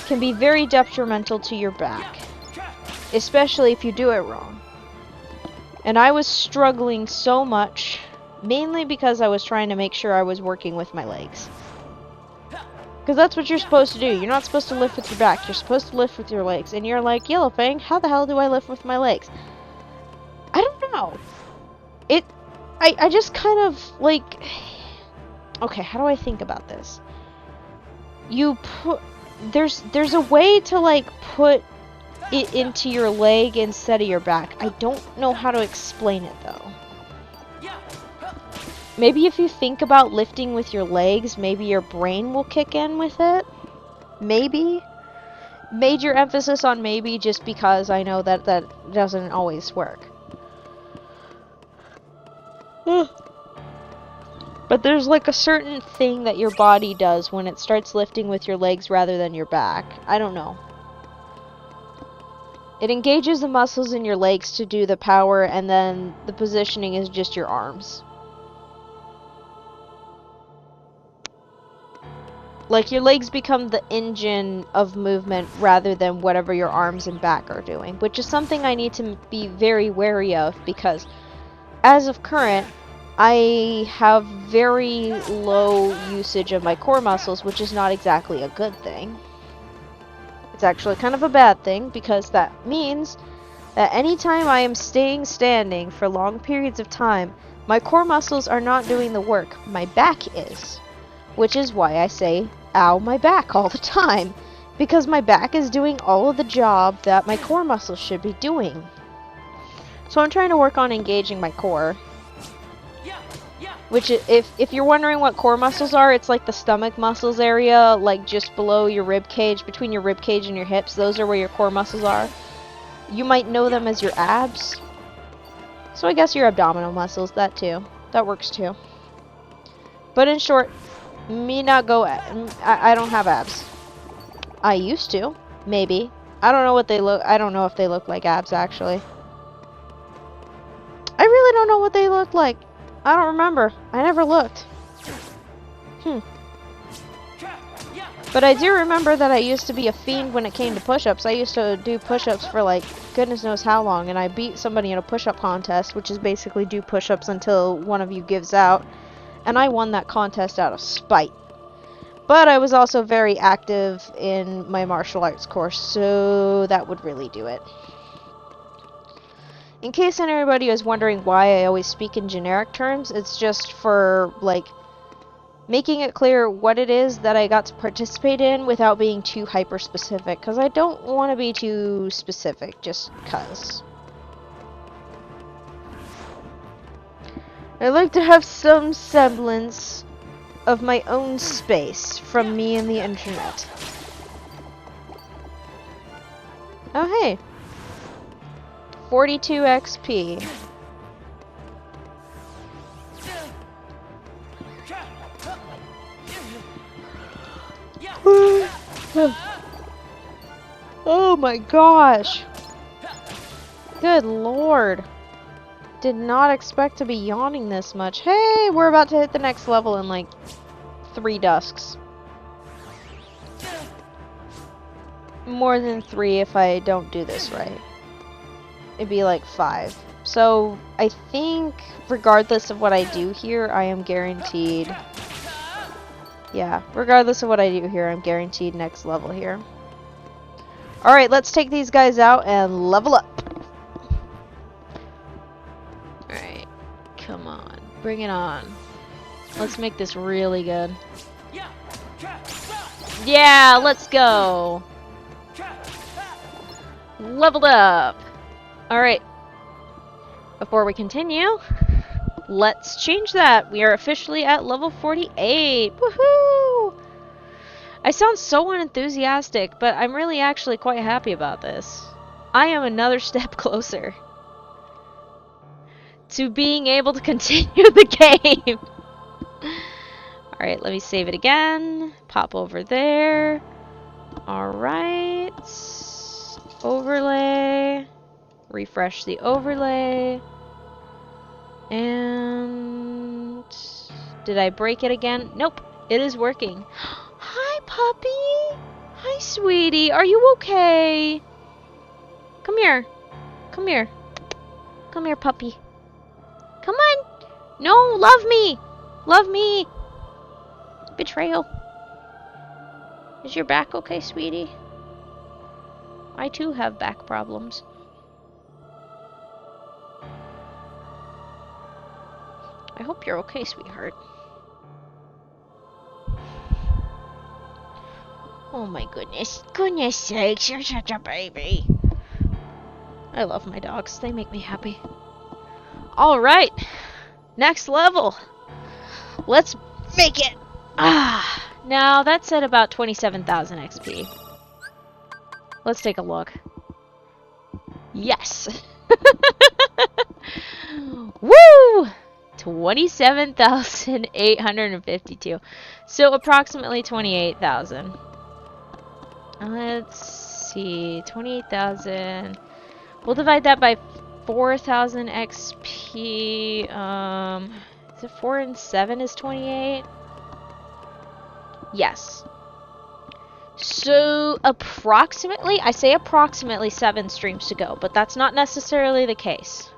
can be very detrimental to your back. Especially if you do it wrong. And I was struggling so much, mainly because I was trying to make sure I was working with my legs. Because that's what you're supposed to do. You're not supposed to lift with your back. You're supposed to lift with your legs. And you're like, Yellowfang, how the hell do I lift with my legs? I don't know. I just kind of, like... Okay, how do I think about this? You put... There's a way to, like, put it into your leg instead of your back. I don't know how to explain it, though. Maybe if you think about lifting with your legs, maybe your brain will kick in with it. Maybe. Major emphasis on maybe, just because I know that that doesn't always work. But there's like a certain thing that your body does when it starts lifting with your legs rather than your back. I don't know. It engages the muscles in your legs to do the power, and then the positioning is just your arms. Like, your legs become the engine of movement rather than whatever your arms and back are doing, which is something I need to be very wary of, because as of current, I have very low usage of my core muscles, which is not exactly a good thing. It's actually kind of a bad thing, because that means that anytime I am staying standing for long periods of time, my core muscles are not doing the work. My back is. Which is why I say, ow, my back all the time. Because my back is doing all of the job that my core muscles should be doing. So I'm trying to work on engaging my core. Which, if you're wondering what core muscles are, it's like the stomach muscles area, like just below your rib cage, between your rib cage and your hips. Those are where your core muscles are. You might know them as your abs. So I guess your abdominal muscles, that too. That works too. But in short, I don't have abs. I used to, maybe. I don't know what they look. I don't know if they look like abs, actually. I really don't know what they look like. I don't remember. I never looked. But I do remember that I used to be a fiend when it came to push-ups. I used to do push-ups for, like, goodness knows how long, and I beat somebody in a push-up contest, which is basically do push-ups until one of you gives out. And I won that contest out of spite. But I was also very active in my martial arts course, so that would really do it. In case anybody was wondering why I always speak in generic terms, it's just for, like, making it clear what it is that I got to participate in without being too hyper-specific, because I don't want to be too specific, just because. I like to have some semblance of my own space from me and the internet. Oh, hey. 42 XP. Oh my gosh. Good lord. Did not expect to be yawning this much. Hey, we're about to hit the next level in like 3 dusks. More than 3 if I don't do this right. It'd be like 5. So I think regardless of what I do here, I am guaranteed. Yeah, regardless of what I do here, I'm guaranteed next level here. Alright, let's take these guys out and level up. Alright, come on. Bring it on. Let's make this really good. Yeah, let's go. Leveled up. Alright. Before we continue, let's change that. We are officially at level 48. Woohoo! I sound so unenthusiastic, but I'm really actually quite happy about this. I am another step closer to being able to continue the game. Alright, let me save it again. Pop over there. Alright. Overlay. Refresh the overlay. And... did I break it again? Nope. It is working. Hi, puppy! Hi, sweetie. Are you okay? Come here. Come here. Come here, puppy. Come on! No, love me! Love me! Betrayal. Is your back okay, sweetie? I too have back problems. I hope you're okay, sweetheart. Oh my goodness. Goodness sakes, you're such a baby. I love my dogs. They make me happy. Alright. Next level. Let's make it. Now that's at about 27,000 XP. Let's take a look. Yes. Woo! 27,852. So approximately 28,000. Let's see. 28,000. We'll divide that by 4,000 XP. Is it 4 and 7 is 28? Yes. So approximately, I say approximately 7 streams to go, but that's not necessarily the case.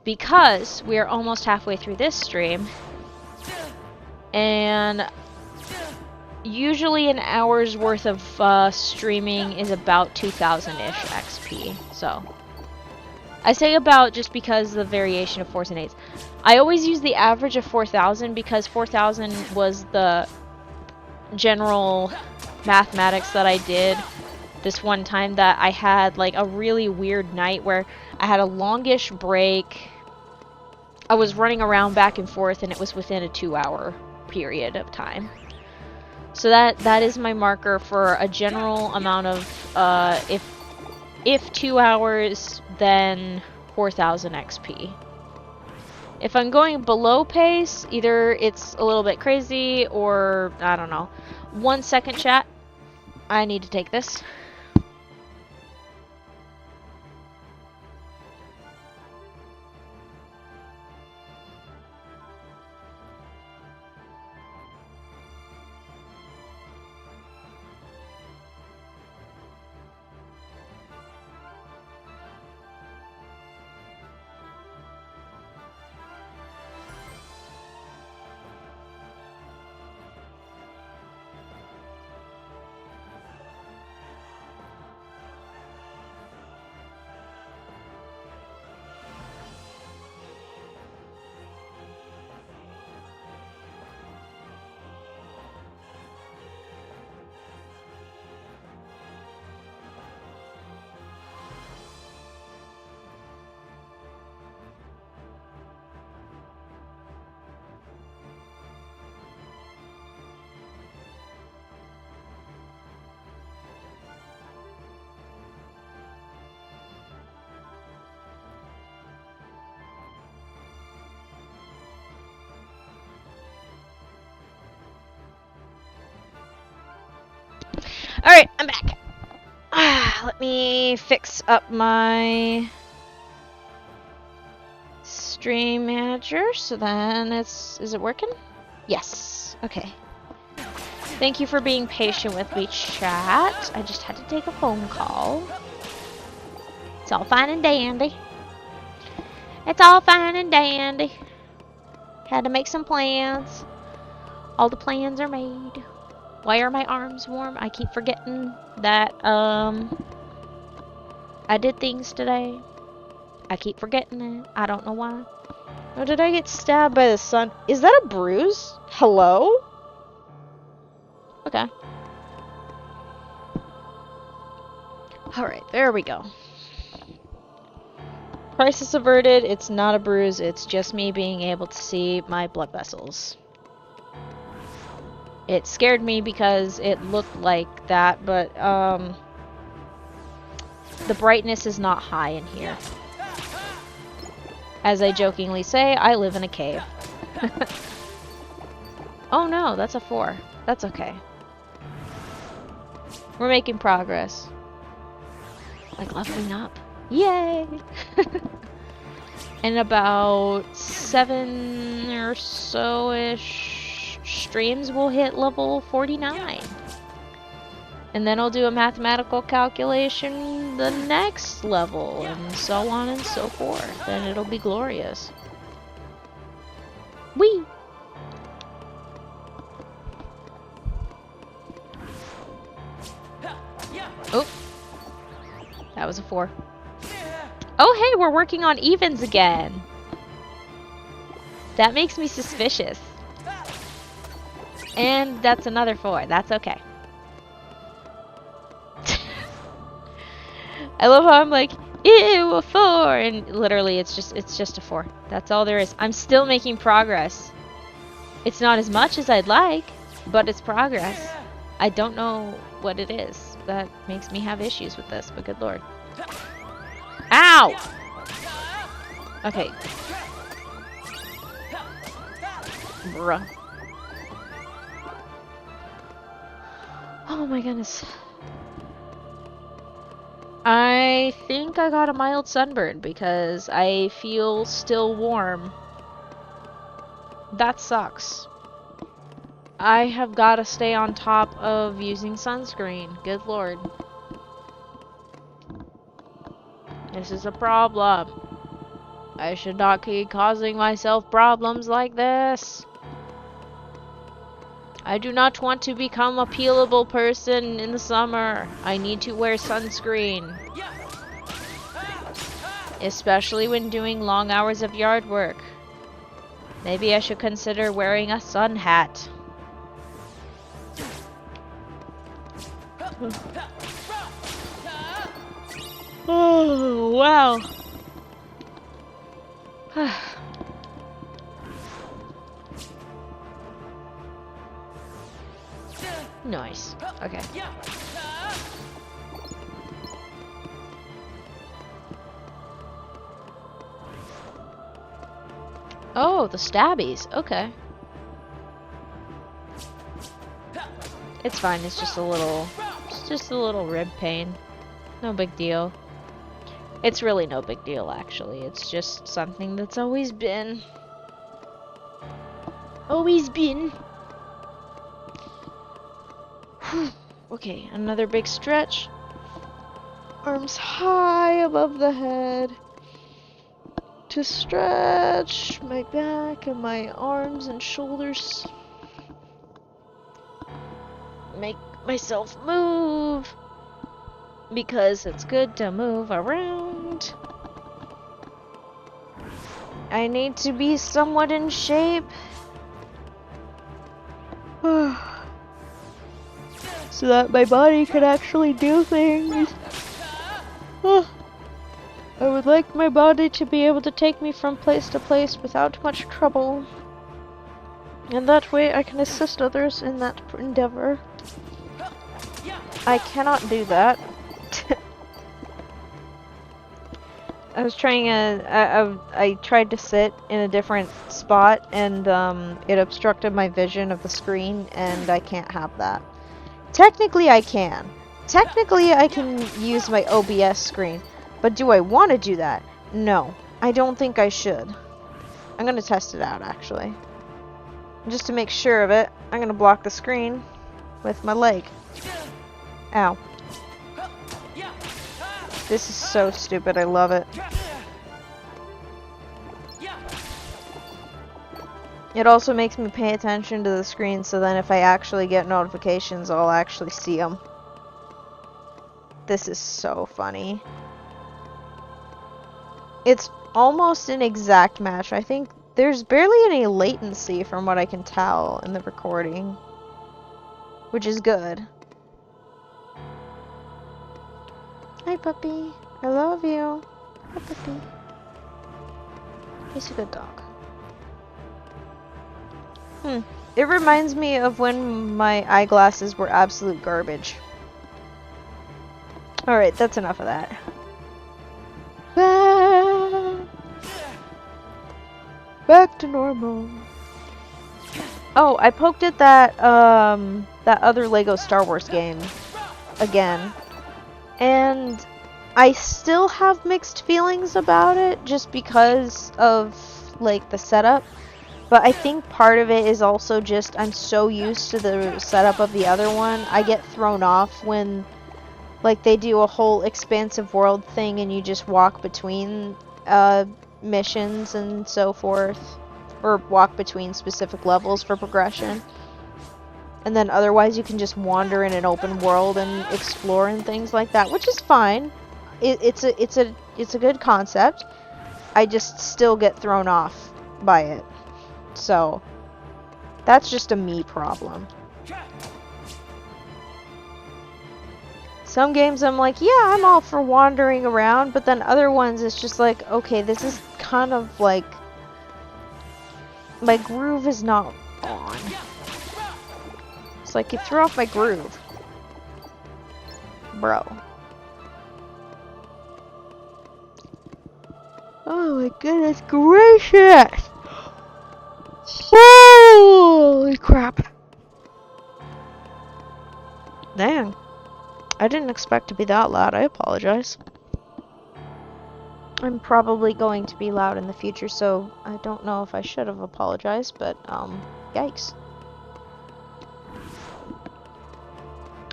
Because we are almost halfway through this stream, and usually an hour's worth of streaming is about 2,000-ish XP. So I say about just because the variation of 4s and 8s. I always use the average of 4,000 because 4,000 was the general mathematics that I did this one time that I had like a really weird night where I had a longish break. I was running around back and forth and it was within a 2-hour period of time. So that is my marker for a general amount of if 2 hours, then 4,000 XP. If I'm going below pace, either it's a little bit crazy or I don't know. 1 second, chat. I need to take this. Alright, I'm back. Let me fix up my stream manager so then is it working? Yes. Okay. Thank you for being patient with me, chat. I just had to take a phone call. It's all fine and dandy. It's all fine and dandy. Had to make some plans. All the plans are made. Why are my arms warm? I keep forgetting that, I did things today. I keep forgetting it. I don't know why. Oh, did I get stabbed by the sun? Is that a bruise? Hello? Okay. Alright, there we go. Crisis averted. It's not a bruise. It's just me being able to see my blood vessels. It scared me because it looked like that, but, the brightness is not high in here. As I jokingly say, I live in a cave. Oh no, that's a 4. That's okay. We're making progress. Like leveling up. Yay! In about 7 or so-ish streams, we'll hit level 49. And then I'll do a mathematical calculation the next level, and so on and so forth. And it'll be glorious. Whee! Oh! That was a 4. Oh hey, we're working on evens again! That makes me suspicious. And that's another 4. That's okay. I love how I'm like, ew, a 4! And literally, it's just a 4. That's all there is. I'm still making progress. It's not as much as I'd like, but it's progress. I don't know what it is that makes me have issues with this, but good lord. Ow! Okay. Bruh. Oh my goodness. I think I got a mild sunburn because I feel still warm. That sucks. I have got to stay on top of using sunscreen. Good lord. This is a problem. I should not keep causing myself problems like this. I do not want to become a peelable person in the summer. I need to wear sunscreen. Especially when doing long hours of yard work. Maybe I should consider wearing a sun hat. Oh, wow. Nice. Okay. Oh, the stabbies. Okay. It's fine. It's just a little rib pain. No big deal. It's really no big deal, actually. It's just something that's always been. Always been. Okay, another big stretch. Arms high above the head. To stretch my back and my arms and shoulders. Make myself move. Because it's good to move around. I need to be somewhat in shape. So that my body can actually do things. I would like my body to be able to take me from place to place without much trouble. And that way I can assist others in that endeavor. I cannot do that. I was trying I tried to sit in a different spot and it obstructed my vision of the screen and I can't have that. Technically I can, technically I can use my OBS screen, but do I want to do that? No, I don't think I should. I'm gonna test it out actually. Just to make sure of it, I'm gonna block the screen with my leg. Ow. This is so stupid, I love it. It also makes me pay attention to the screen, so then if I actually get notifications, I'll actually see them. This is so funny. It's almost an exact match. I think there's barely any latency from what I can tell in the recording, which is good. Hi, puppy. I love you. Hi, puppy. He's a good dog. It reminds me of when my eyeglasses were absolute garbage. Alright, that's enough of that. Back to normal. Oh, I poked at that other Lego Star Wars game again. And I still have mixed feelings about it just because of like the setup. But I think part of it is also just I'm so used to the setup of the other one. I get thrown off when like they do a whole expansive world thing and you just walk between missions and so forth, or walk between specific levels for progression. And then otherwise you can just wander in an open world and explore and things like that, which is fine. It's a good concept. I just still get thrown off by it. So, that's just a me problem. Some games I'm like, yeah, I'm all for wandering around, but then other ones it's just like, okay, this is kind of like, my groove is not on. It's like, you threw off my groove. Bro. Oh my goodness gracious! Holy crap. Dang. I didn't expect to be that loud. I apologize. I'm probably going to be loud in the future, so I don't know if I should have apologized, but, yikes.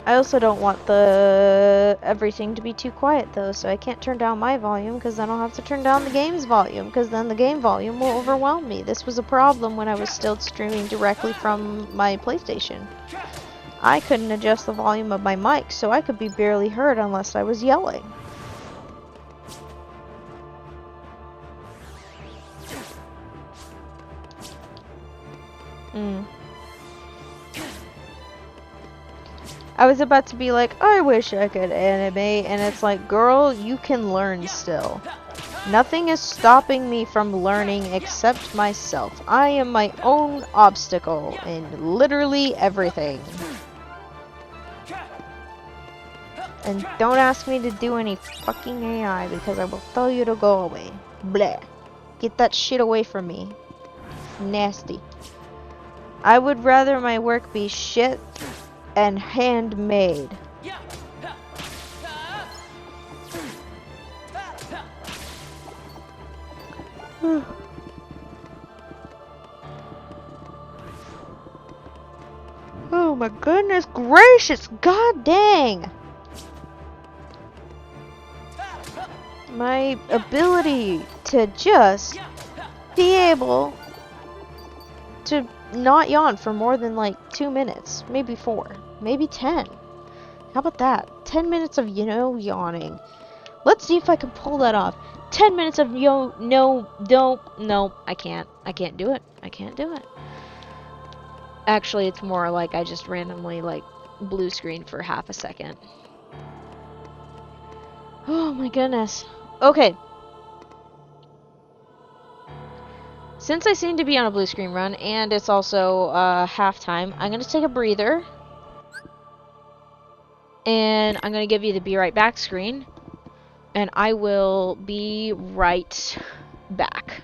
I also don't want everything to be too quiet, though, so I can't turn down my volume, because then I'll have to turn down the game's volume, because then the game volume will overwhelm me. This was a problem when I was still streaming directly from my PlayStation. I couldn't adjust the volume of my mic, so I could be barely heard unless I was yelling. I was about to be like, I wish I could anime, and it's like, girl, you can learn still. Nothing is stopping me from learning except myself. I am my own obstacle in literally everything. And don't ask me to do any fucking AI because I will tell you to go away. Bleh. Get that shit away from me. Nasty. I would rather my work be shit and handmade. Oh my goodness gracious, god dang! My ability to just be able to not yawn for more than like 2 minutes, maybe 4, maybe 10. How about that? 10 minutes of yawning. Let's see if I can pull that off. 10 minutes of no, I can't do it. I can't do it. Actually, it's more like I just randomly like blue screen for half a second. Oh my goodness. Okay. Since I seem to be on a blue screen run, and it's also halftime, I'm going to take a breather. And I'm going to give you the be right back screen. And I will be right back.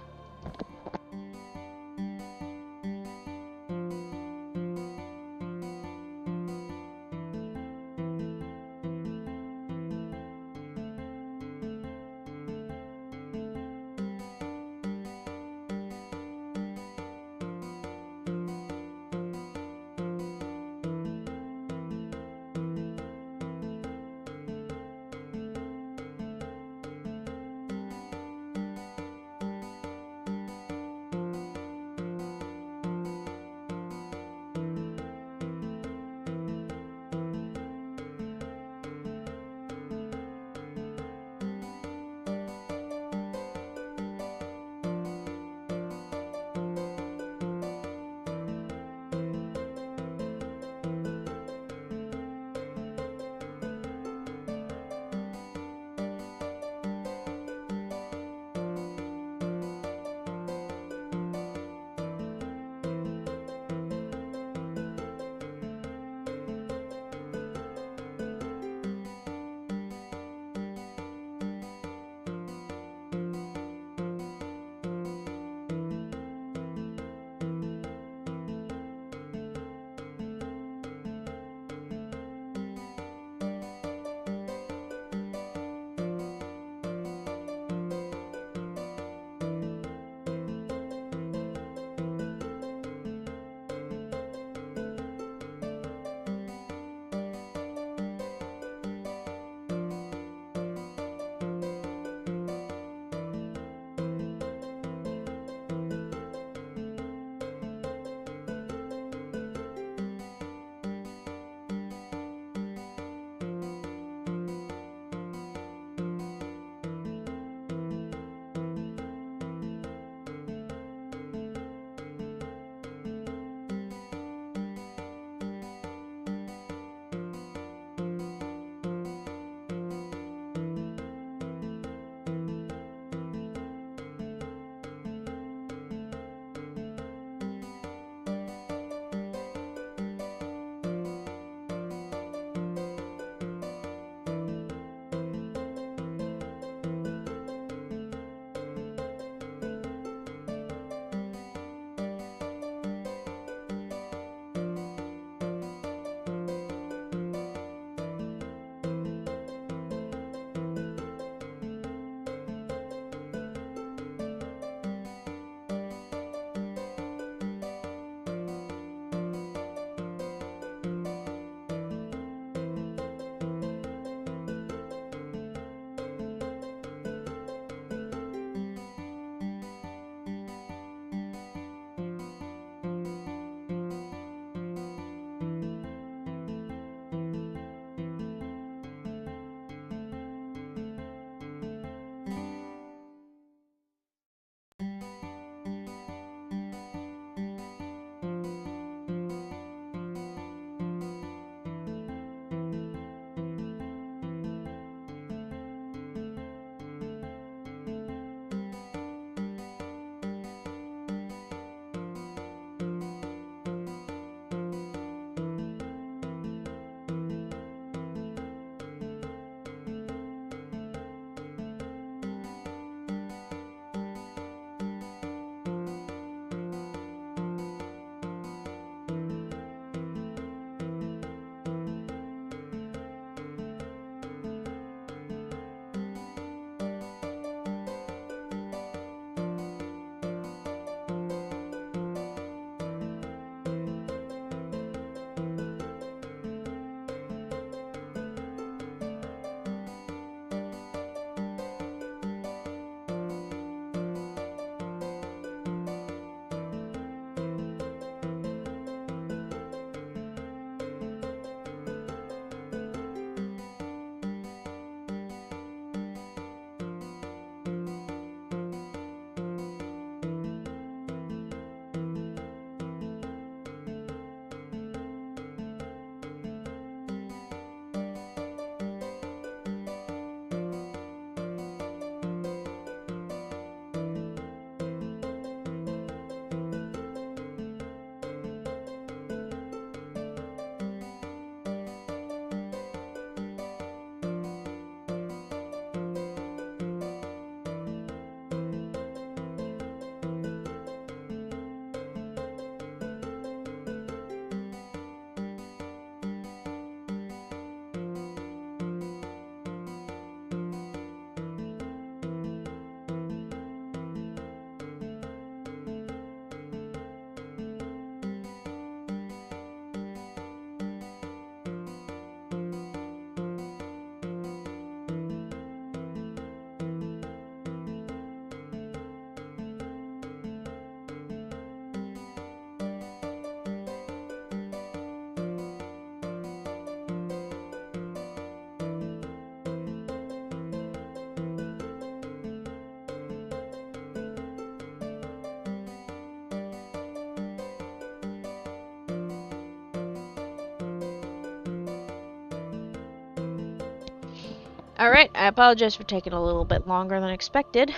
Alright, I apologize for taking a little bit longer than expected,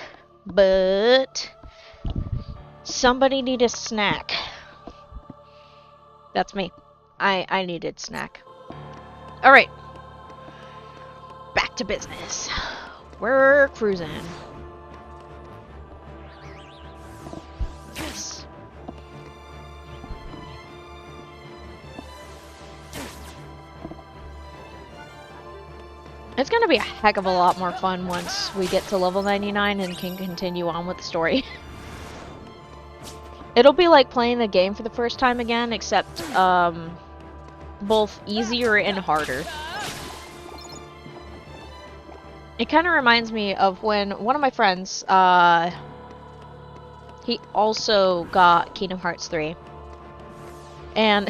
but somebody need a snack. That's me. I needed snack. Alright. Back to business. We're cruising. Yes. It's gonna be a heck of a lot more fun once we get to level 99 and can continue on with the story. It'll be like playing the game for the first time again, except, both easier and harder. It kind of reminds me of when one of my friends, he also got Kingdom Hearts 3. And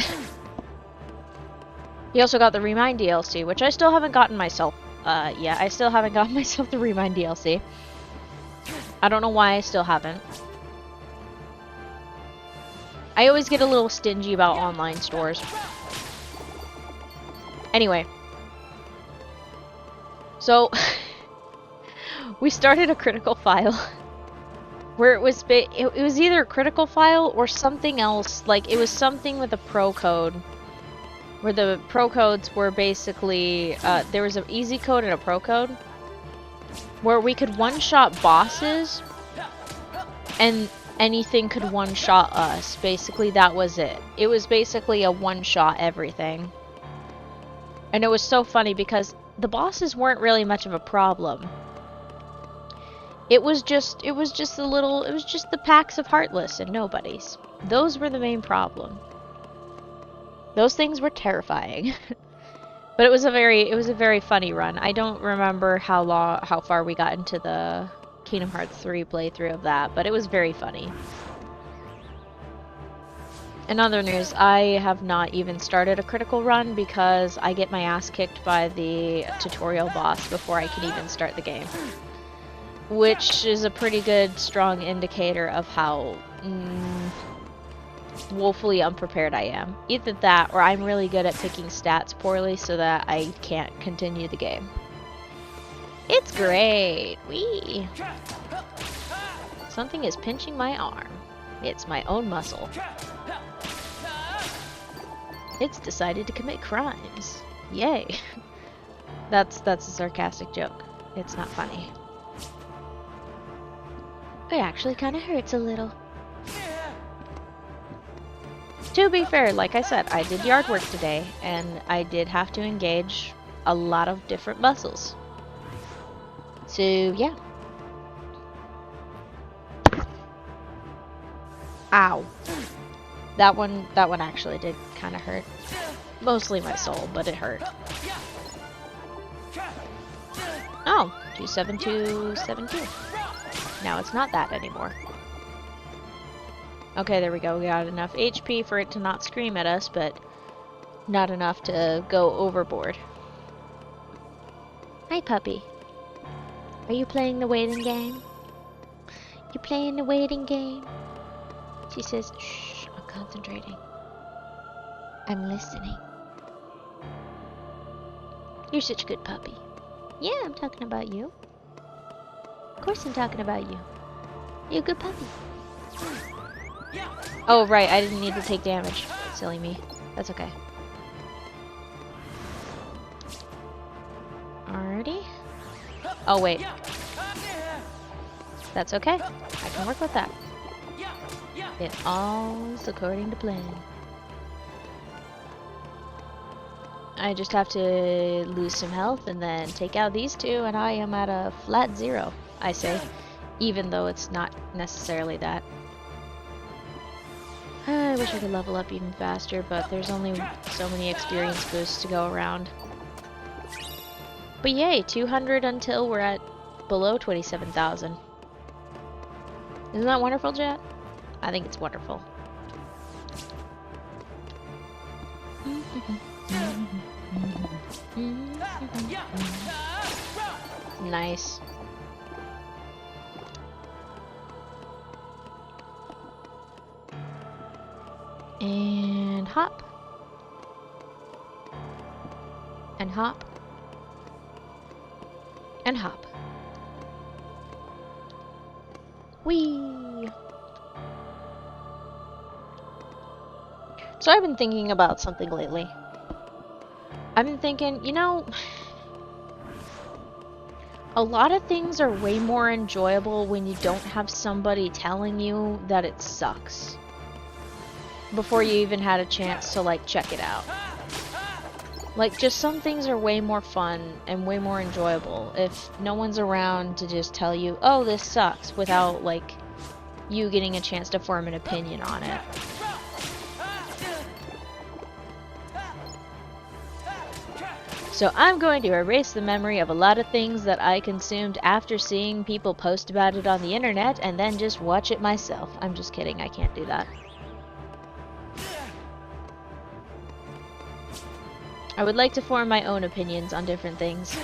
he also got the Remind DLC, which I still haven't gotten myself. Yeah, I still haven't gotten myself the Remind DLC. I don't know why I still haven't. I always get a little stingy about online stores. Anyway. So, we started a critical file. Where it was either a critical file or something else. Like, it was something with a pro code. Where the pro codes were basically, there was an easy code and a pro code. Where we could one-shot bosses. And anything could one-shot us. Basically, that was it. It was basically a one-shot everything. And it was so funny because the bosses weren't really much of a problem. It was just the packs of Heartless and Nobodies. Those were the main problem. Those things were terrifying. But it was a very funny run. I don't remember how far we got into the Kingdom Hearts 3 playthrough of that, but it was very funny. In other news, I have not even started a critical run because I get my ass kicked by the tutorial boss before I can even start the game. Which is a pretty good, strong indicator of how woefully unprepared I am. Either that, or I'm really good at picking stats poorly so that I can't continue the game. It's great! Whee! Something is pinching my arm. It's my own muscle. It's decided to commit crimes. Yay! That's a sarcastic joke. It's not funny. It actually kind of hurts a little. To be fair, like I said, I did yard work today, and I did have to engage a lot of different muscles. So, yeah. Ow. That one actually did kind of hurt. Mostly my soul, but it hurt. Oh, 27272. Now it's not that anymore. Okay, there we go. We got enough HP for it to not scream at us, but not enough to go overboard. Hi, puppy. Are you playing the waiting game? You playing the waiting game? She says, shh, I'm concentrating. I'm listening. You're such a good puppy. Yeah, I'm talking about you. Of course I'm talking about you. You're a good puppy. Oh, right, I didn't need to take damage. Silly me. That's okay. Alrighty. Oh, wait. That's okay. I can work with that. It all's according to plan. I just have to lose some health and then take out these two, and I am at a flat 0, I say. Even though it's not necessarily that. I wish I could level up even faster, but there's only so many experience boosts to go around. But yay, 200 until we're at below 27,000. Isn't that wonderful, Jet? I think it's wonderful. Nice. And hop. And hop. and hop. Whee! So I've been thinking about something lately. I've been thinking, you know, a lot of things are way more enjoyable when you don't have somebody telling you that it sucks before you even had a chance to, like, check it out. Like, just some things are way more fun and way more enjoyable if no one's around to just tell you, oh, this sucks, without, like, you getting a chance to form an opinion on it. So I'm going to erase the memory of a lot of things that I consumed after seeing people post about it on the internet and then just watch it myself. I'm just kidding, I can't do that. I would like to form my own opinions on different things.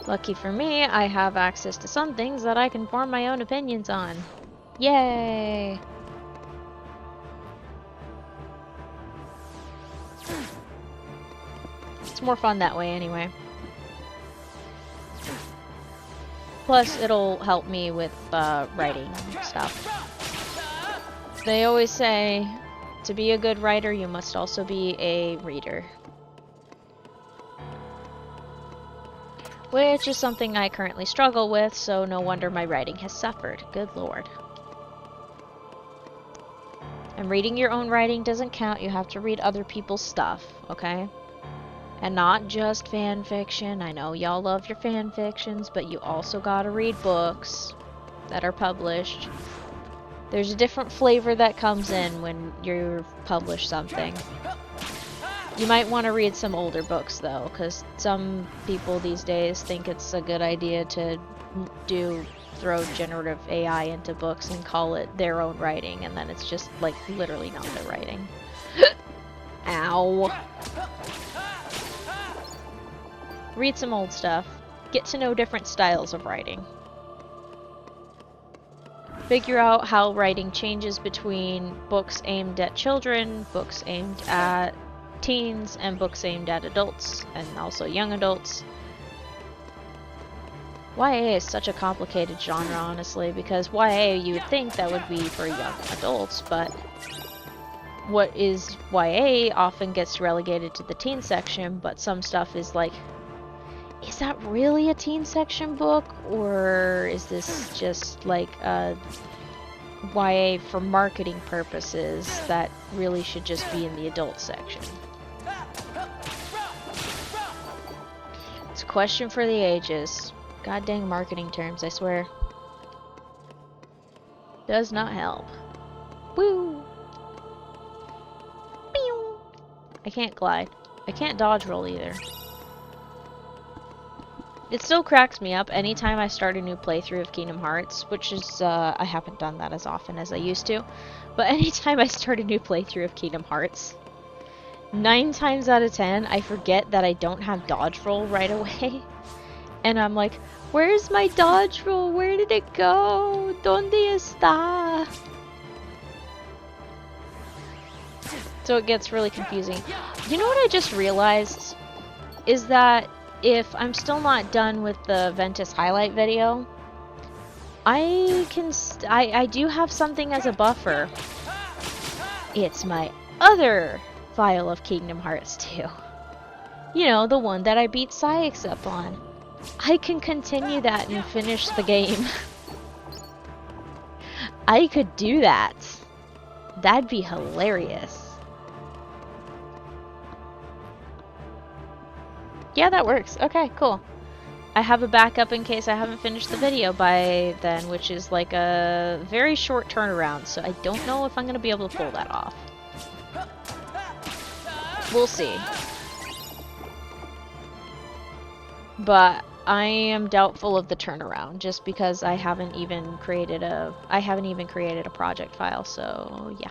Lucky for me, I have access to some things that I can form my own opinions on. Yay! It's more fun that way anyway. Plus, it'll help me with writing stuff. They always say, to be a good writer, you must also be a reader. Which is something I currently struggle with, so no wonder my writing has suffered. Good lord. And reading your own writing doesn't count, you have to read other people's stuff, okay? And not just fan fiction. I know y'all love your fan fictions, but you also gotta read books that are published. There's a different flavor that comes in when you publish something. You might want to read some older books though, because some people these days think it's a good idea to throw generative AI into books and call it their own writing, and then it's just like literally not their writing. Ow. Read some old stuff. Get to know different styles of writing. Figure out how writing changes between books aimed at children, books aimed at teens, and books aimed at adults, and also young adults. YA is such a complicated genre, honestly, because YA you would think that would be for young adults, but what is YA often gets relegated to the teen section, but some stuff is like, is that really a teen section book, or is this just like a YA for marketing purposes that really should just be in the adult section? It's a question for the ages. God dang marketing terms, I swear. Does not help. Woo! Pew! I can't glide. I can't dodge roll either. It still cracks me up anytime I start a new playthrough of Kingdom Hearts, which is, I haven't done that as often as I used to, but anytime I start a new playthrough of Kingdom Hearts, 9 times out of 10, I forget that I don't have dodge roll right away, and I'm like, where's my dodge roll? Where did it go? ¿Dónde está? So it gets really confusing. You know what I just realized? Is that if I'm still not done with the Ventus highlight video, I do have something as a buffer. It's my other file of Kingdom Hearts 2. You know, the one that I beat Saïx up on. I can continue that and finish the game. I could do that. That'd be hilarious. Yeah, that works. Okay, cool. I have a backup in case I haven't finished the video by then, which is like a very short turnaround, so I don't know if I'm going to be able to pull that off. We'll see. But I am doubtful of the turnaround, just because I haven't even created a project file, so yeah.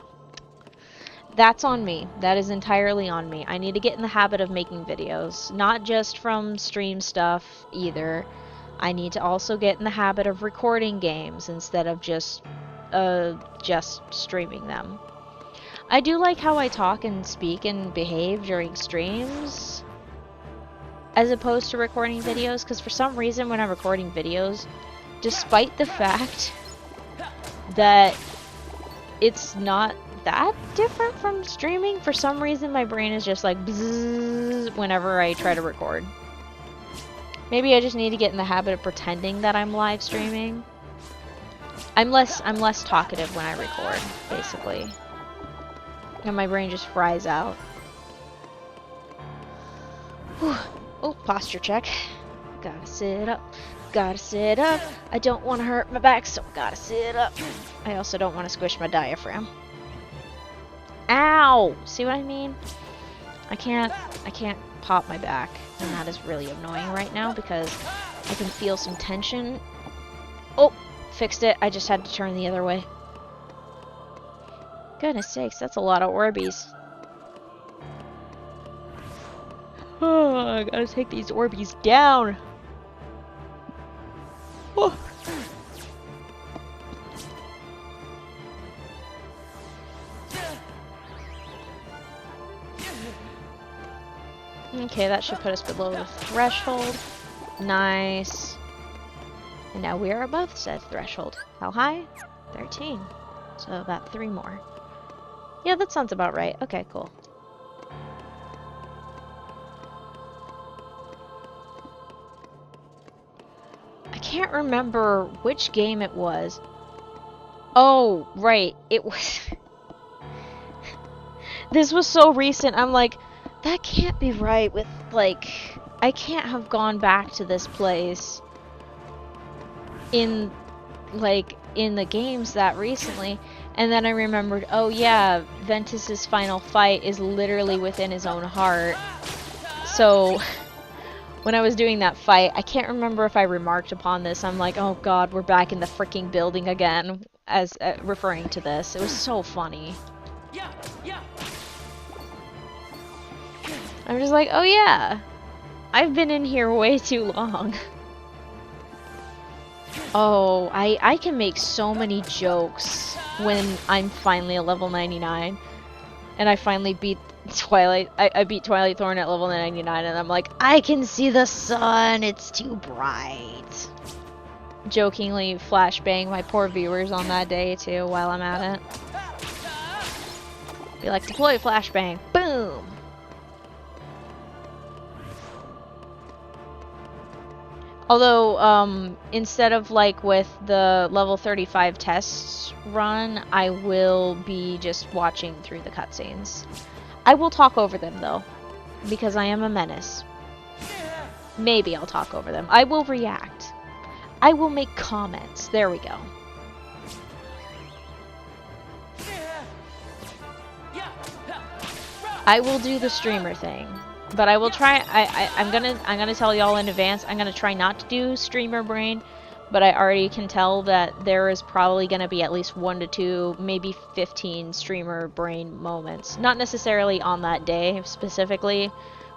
That's on me. That is entirely on me. I need to get in the habit of making videos. Not just from stream stuff, either. I need to also get in the habit of recording games instead of just streaming them. I do like how I talk and speak and behave during streams, as opposed to recording videos, because for some reason when I'm recording videos, despite the fact that it's not that different from streaming, for some reason my brain is just like bzzz whenever I try to record. Maybe I just need to get in the habit of pretending that I'm live streaming. I'm less talkative when I record, basically. And my brain just fries out. Whew. Oh, posture check. Gotta sit up. Gotta sit up. I don't want to hurt my back, so gotta sit up. I also don't want to squish my diaphragm. Ow! See what I mean? I can't pop my back, and that is really annoying right now because I can feel some tension. Oh, fixed it. I just had to turn the other way. Goodness sakes, that's a lot of Orbeez. Oh, I gotta take these Orbeez down. Oh. Okay, that should put us below the threshold. Nice. And now we are above said threshold. How high? 13. So about 3 more. Yeah, that sounds about right. Okay, cool. I can't remember which game it was. Oh, right. It was... This was so recent. I'm like, that can't be right with, like... I can't have gone back to this place in, like, in the games that recently. And then I remembered, oh yeah, Ventus's final fight is literally within his own heart. So... When I was doing that fight, I can't remember if I remarked upon this. I'm like, oh god, we're back in the freaking building again, as referring to this. It was so funny. I'm just like, oh yeah, I've been in here way too long. Oh, I can make so many jokes when I'm finally at level 99. And I finally beat Twilight. I beat Twilight Thorn at level 99, and I'm like, I can see the sun. It's too bright. Jokingly flashbang my poor viewers on that day too while I'm at it. Be like, deploy flashbang. Boom. Although, instead of like with the level 35 tests run, I will be just watching through the cutscenes. I will talk over them though, because I am a menace. Maybe I'll talk over them. I will react. I will make comments. There we go. I will do the streamer thing. But I will try. I'm gonna tell y'all in advance. I'm gonna try not to do streamer brain, but I already can tell that there is probably gonna be at least 1 to 2, maybe 15 streamer brain moments. Not necessarily on that day specifically,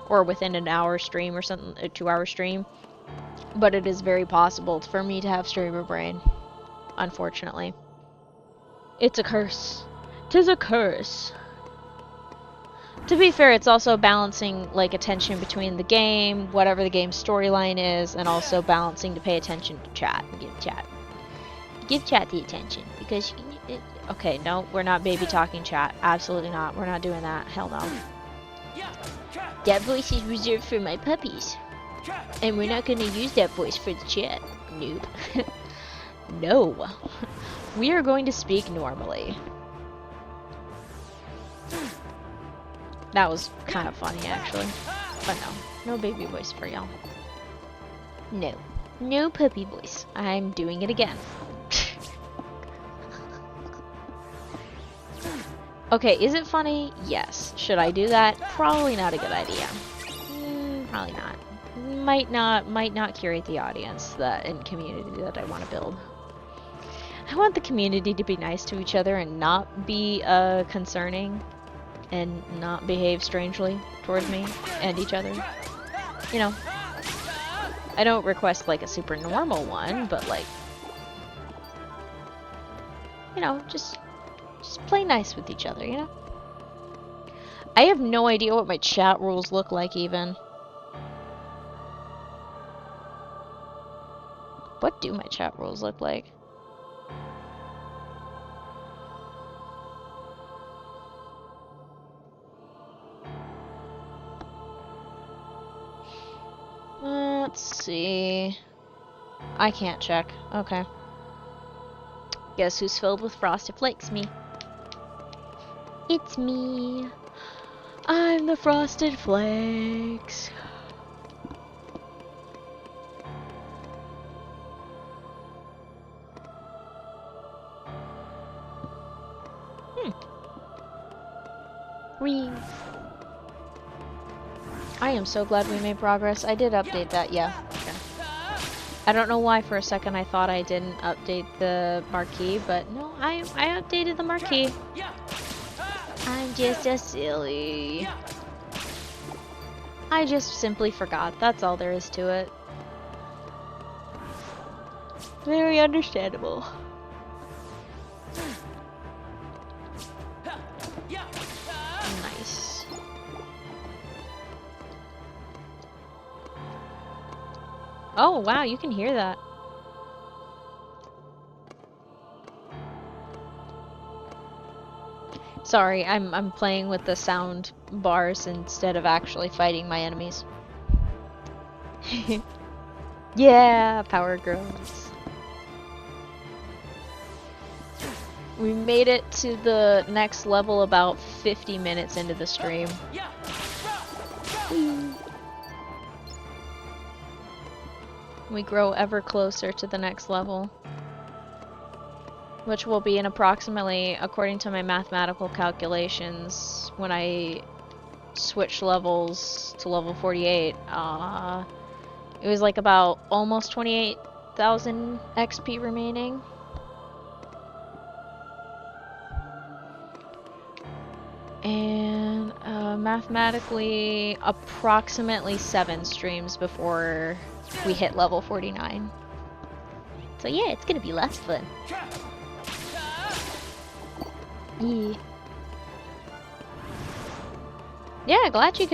or within an hour stream or something, a 2-hour stream. But it is very possible for me to have streamer brain. Unfortunately, it's a curse. 'Tis a curse. To be fair, it's also balancing like attention between the game, whatever the game's storyline is, and also balancing to pay attention to chat and give chat the attention because okay, no, we're not baby talking chat. Absolutely not. We're not doing that. Hell no. That voice is reserved for my puppies, and we're not going to use that voice for the chat. Nope. No. We are going to speak normally. That was kind of funny, actually. But no. No baby voice for y'all. No. No puppy voice. I'm doing it again. Okay, is it funny? Yes. Should I do that? Probably not a good idea. Probably not. Might not curate the audience and community that I want to build. I want the community to be nice to each other and not be concerning. And not behave strangely towards me and each other. You know, I don't request like a super normal one, but like, you know, just play nice with each other, you know? I have no idea what my chat rules look like even. What do my chat rules look like? Let's see. I can't check. Okay. Guess who's filled with Frosted Flakes? Me. It's me. I'm the Frosted Flakes. I am so glad we made progress. I did update that, yeah. Okay. I don't know why for a second I thought I didn't update the marquee, but no, I updated the marquee. I'm just a silly. I just simply forgot. That's all there is to it. Very understandable. Nice. Oh, wow, you can hear that. Sorry, I'm playing with the sound bars instead of actually fighting my enemies. Yeah, power grows. We made it to the next level about 50 minutes into the stream. We grow ever closer to the next level, which will be in approximately, according to my mathematical calculations, when I switch levels to level 48, it was like about almost 28,000 XP remaining. And mathematically, approximately 7 streams before we hit level 49. So yeah, it's gonna be lots of fun. Yeah, glad you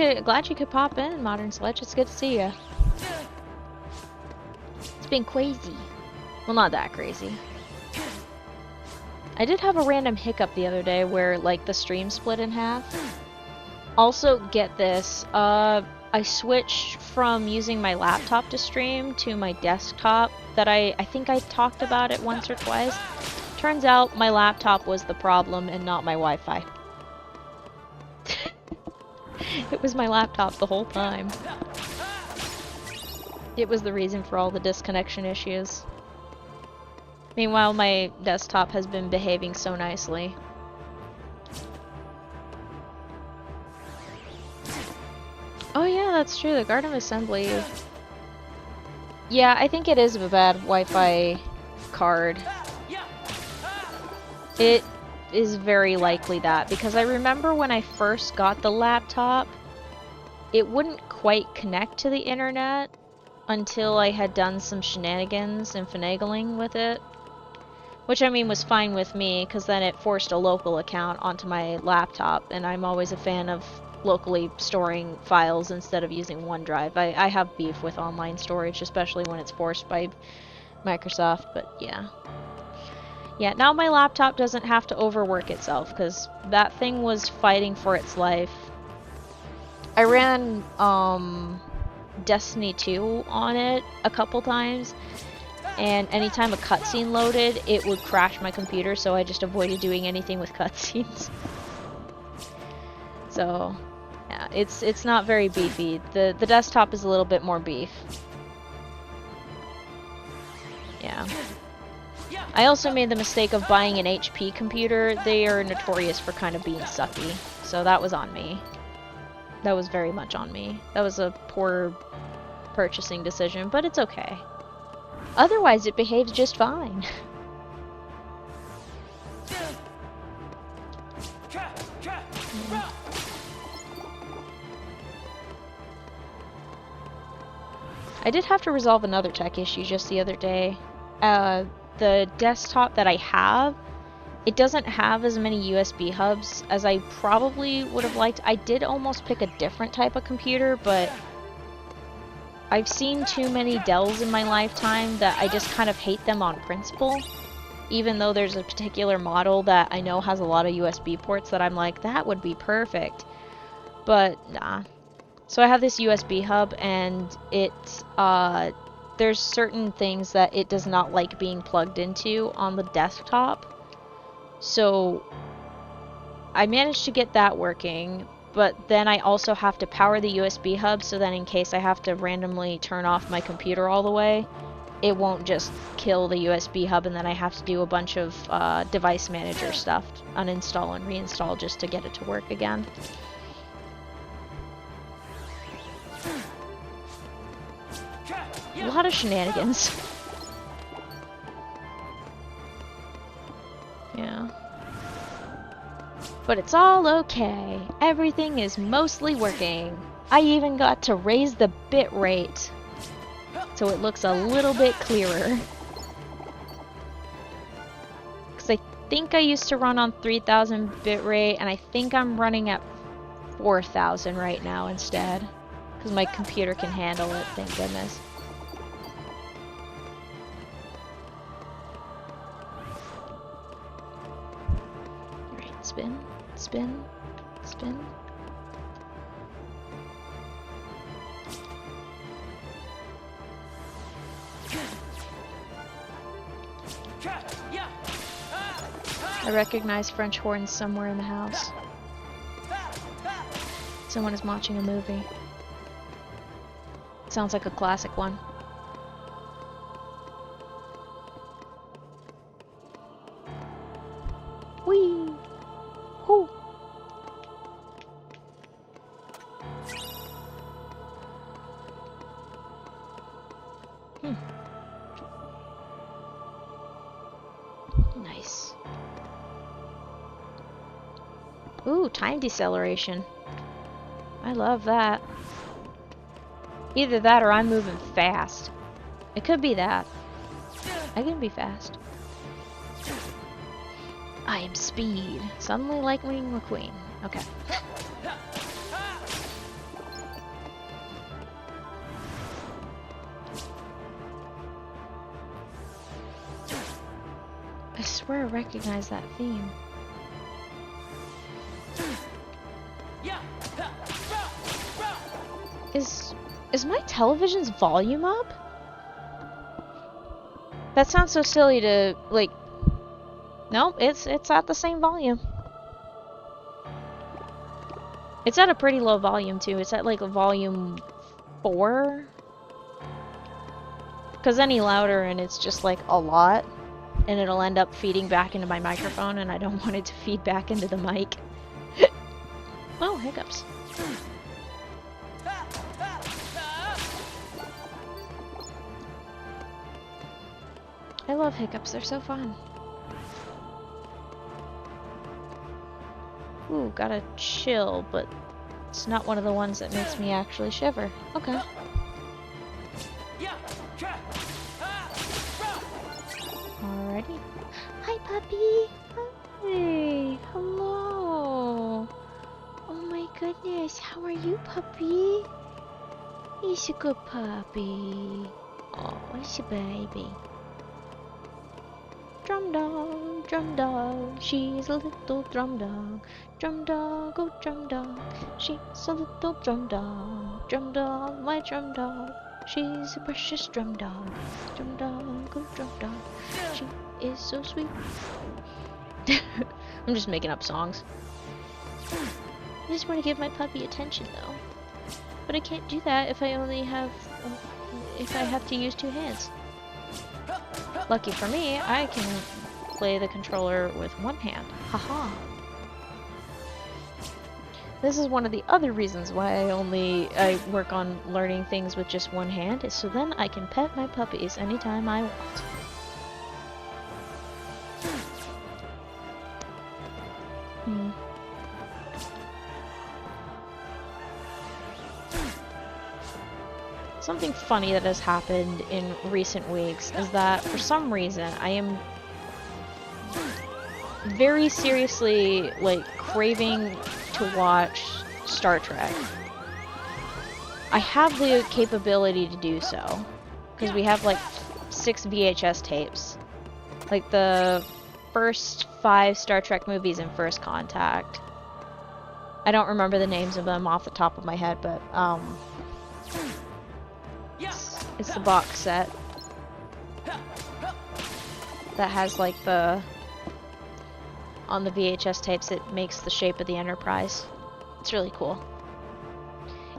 could pop in, Modern Sledge. It's good to see you. It's been crazy. Well, not that crazy. I did have a random hiccup the other day where, like, the stream split in half. Also, get this, I switched from using my laptop to stream to my desktop that I think I talked about it once or twice. Turns out my laptop was the problem and not my Wi-Fi. It was my laptop the whole time. It was the reason for all the disconnection issues. Meanwhile, my desktop has been behaving so nicely. Oh yeah, that's true, the Garden of Assembly. Yeah, I think it is a bad Wi-Fi card. It is very likely that, because I remember when I first got the laptop, it wouldn't quite connect to the internet until I had done some shenanigans and finagling with it. Which, I mean, was fine with me, because then it forced a local account onto my laptop, and I'm always a fan of locally storing files instead of using OneDrive. I have beef with online storage, especially when it's forced by Microsoft, but yeah. Yeah, now my laptop doesn't have to overwork itself, because that thing was fighting for its life. I ran, Destiny 2 on it a couple times, and anytime a cutscene loaded, it would crash my computer, so I just avoided doing anything with cutscenes. So, yeah, it's not very beefy. The desktop is a little bit more beef. Yeah. I also made the mistake of buying an HP computer. They are notorious for kind of being sucky, so that was on me. That was very much on me. That was a poor purchasing decision, but it's okay. Otherwise, it behaves just fine. I did have to resolve another tech issue just the other day. The desktop that I have It doesn't have as many USB hubs as I probably would have liked. I did almost pick a different type of computer, but I've seen too many Dells in my lifetime that I just kind of hate them on principle. Even though there's a particular model that I know has a lot of USB ports that I'm like, that would be perfect. But nah. So I have this USB hub, and there's certain things that it does not like being plugged into on the desktop. So I managed to get that working, but then I also have to power the USB hub, so then in case I have to randomly turn off my computer all the way, it won't just kill the USB hub and then I have to do a bunch of device manager stuff, uninstall and reinstall just to get it to work again. A lot of shenanigans. Yeah. But it's all okay. Everything is mostly working. I even got to raise the bit rate so it looks a little bit clearer. Because I think I used to run on 3000 bit rate, and I think I'm running at 4000 right now instead. Because my computer can handle it, thank goodness. Alright, spin, spin, spin. I recognize French horns somewhere in the house. Someone is watching a movie. Sounds like a classic one. Whee! Hoo! Nice. Ooh, time deceleration. I love that. Either that or I'm moving fast. It could be that. I can be fast. I am speed. Suddenly Lightning McQueen. Okay. I swear I recognize that theme. Is my television's volume up? That sounds so silly to, like... No, it's at the same volume. It's at a pretty low volume, too. It's at, like, a volume 4. Because any louder and it's just, like, a lot. And it'll end up feeding back into my microphone, and I don't want it to feed back into the mic. Oh, hiccups. I love hiccups, they're so fun. Ooh, gotta chill, but it's not one of the ones that makes me actually shiver. Okay. Alrighty. Hi, puppy! Hi! Hello! Oh my goodness, how are you, puppy? He's a good puppy. Oh, he's a baby. Drum dog, she's a little drum dog. Drum dog, oh drum dog, she's a little drum dog, my drum dog. She's a precious drum dog. Drum dog, oh drum dog, she is so sweet. I'm just making up songs. I just want to give my puppy attention though. But I can't do that if I only have, if I have to use 2 hands. Lucky for me, I can play the controller with 1 hand. Haha. This is one of the other reasons why I work on learning things with just 1 hand, is so then I can pet my puppies anytime I want. Something funny that has happened in recent weeks is that for some reason I am very seriously, like, craving to watch Star Trek. I have the capability to do so, because we have, like, 6 VHS tapes. Like, the first 5 Star Trek movies in First Contact. I don't remember the names of them off the top of my head, but, it's the box set that has, like, on the VHS tapes, it makes the shape of the Enterprise. It's really cool.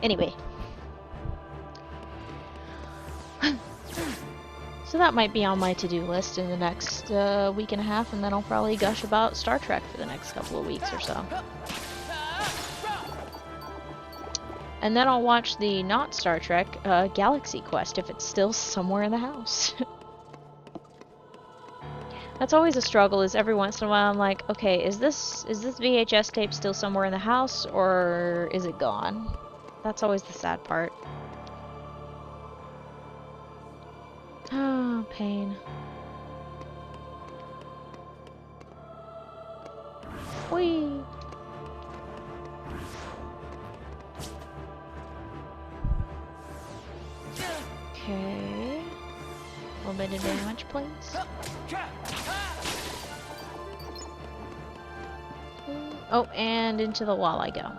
Anyway. So that might be on my to-do list in the next week and a half, and then I'll probably gush about Star Trek for the next couple of weeks or so. And then I'll watch the not Star Trek Galaxy Quest if it's still somewhere in the house. That's always a struggle, is every once in a while I'm like, okay, is this VHS tape still somewhere in the house, or is it gone? That's always the sad part. Oh, pain. Whee! Okay. A little bit of damage, please. Oh, and into the wall I go.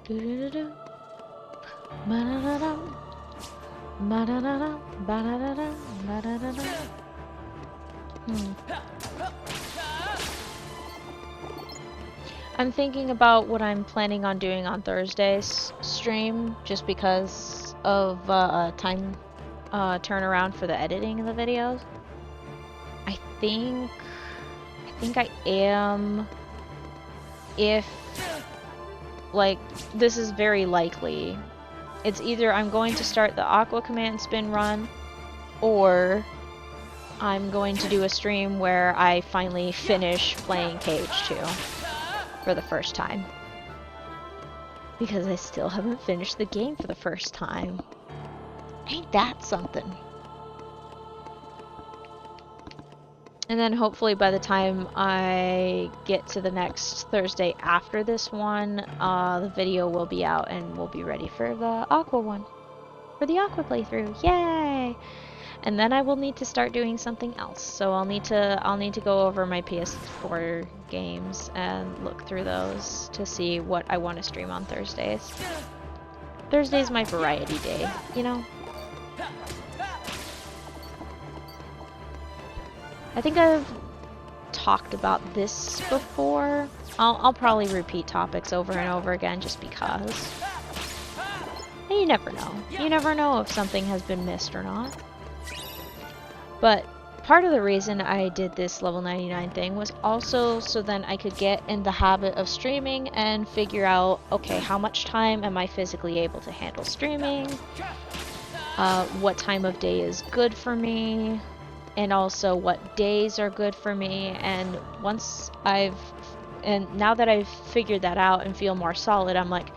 Do-do-do-do. Ba-da-da-da. Ba-da-da-da. Ba-da-da-da. Ba-da-da-da. I'm thinking about what I'm planning on doing on Thursday's stream, just because of time turnaround for the editing of the videos. I think I am, if, like, this is very likely. It's either I'm going to start the Aqua Command Spin run, or I'm going to do a stream where I finally finish playing KH2 for the first time. Because I still haven't finished the game for the first time. Ain't that something? And then hopefully by the time I get to the next Thursday after this one, the video will be out and we'll be ready for the Aqua one. For the Aqua playthrough. Yay! And then I will need to start doing something else. So I'll need to go over my PS4 games and look through those to see what I want to stream on Thursdays. Thursday's my variety day, you know? I think I've talked about this before. I'll probably repeat topics over and over again just because. And you never know. You never know if something has been missed or not. But part of the reason I did this level 99 thing was also so then I could get in the habit of streaming and figure out, okay, how much time am I physically able to handle streaming? What time of day is good for me? And also what days are good for me. And now that I've figured that out and feel more solid, I'm like,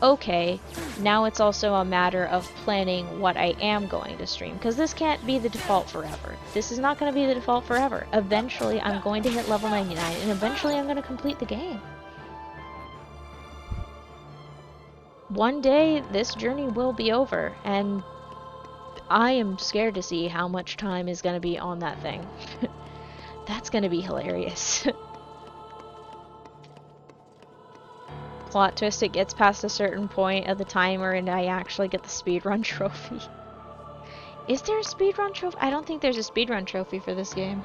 okay, now it's also a matter of planning what I am going to stream, because this can't be the default forever. This is not going to be the default forever. Eventually I'm going to hit level 99 and eventually I'm going to complete the game. One day this journey will be over, and I am scared to see how much time is going to be on that thing. That's going to be hilarious. Plot twist, it gets past a certain point of the timer and I actually get the speedrun trophy. Is there a speedrun trophy? I don't think there's a speedrun trophy for this game.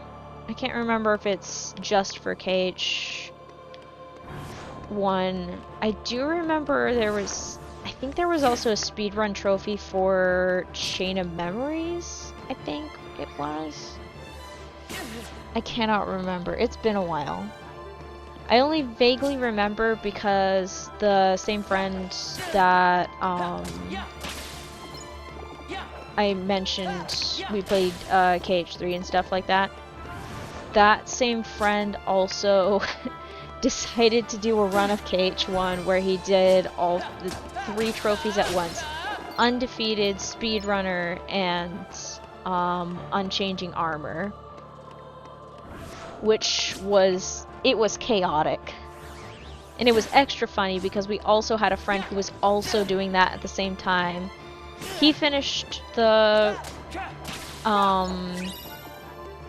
I can't remember if it's just for KH1. I do remember I think there was also a speedrun trophy for Chain of Memories, I think it was. I cannot remember. It's been a while. I only vaguely remember because the same friend that I mentioned we played KH3 and stuff like that. That same friend also decided to do a run of KH1 where he did all the 3 trophies at once. Undefeated, Speedrunner, and Unchanging Armor. Which was, it was chaotic. And it was extra funny because we also had a friend who was also doing that at the same time. He finished the,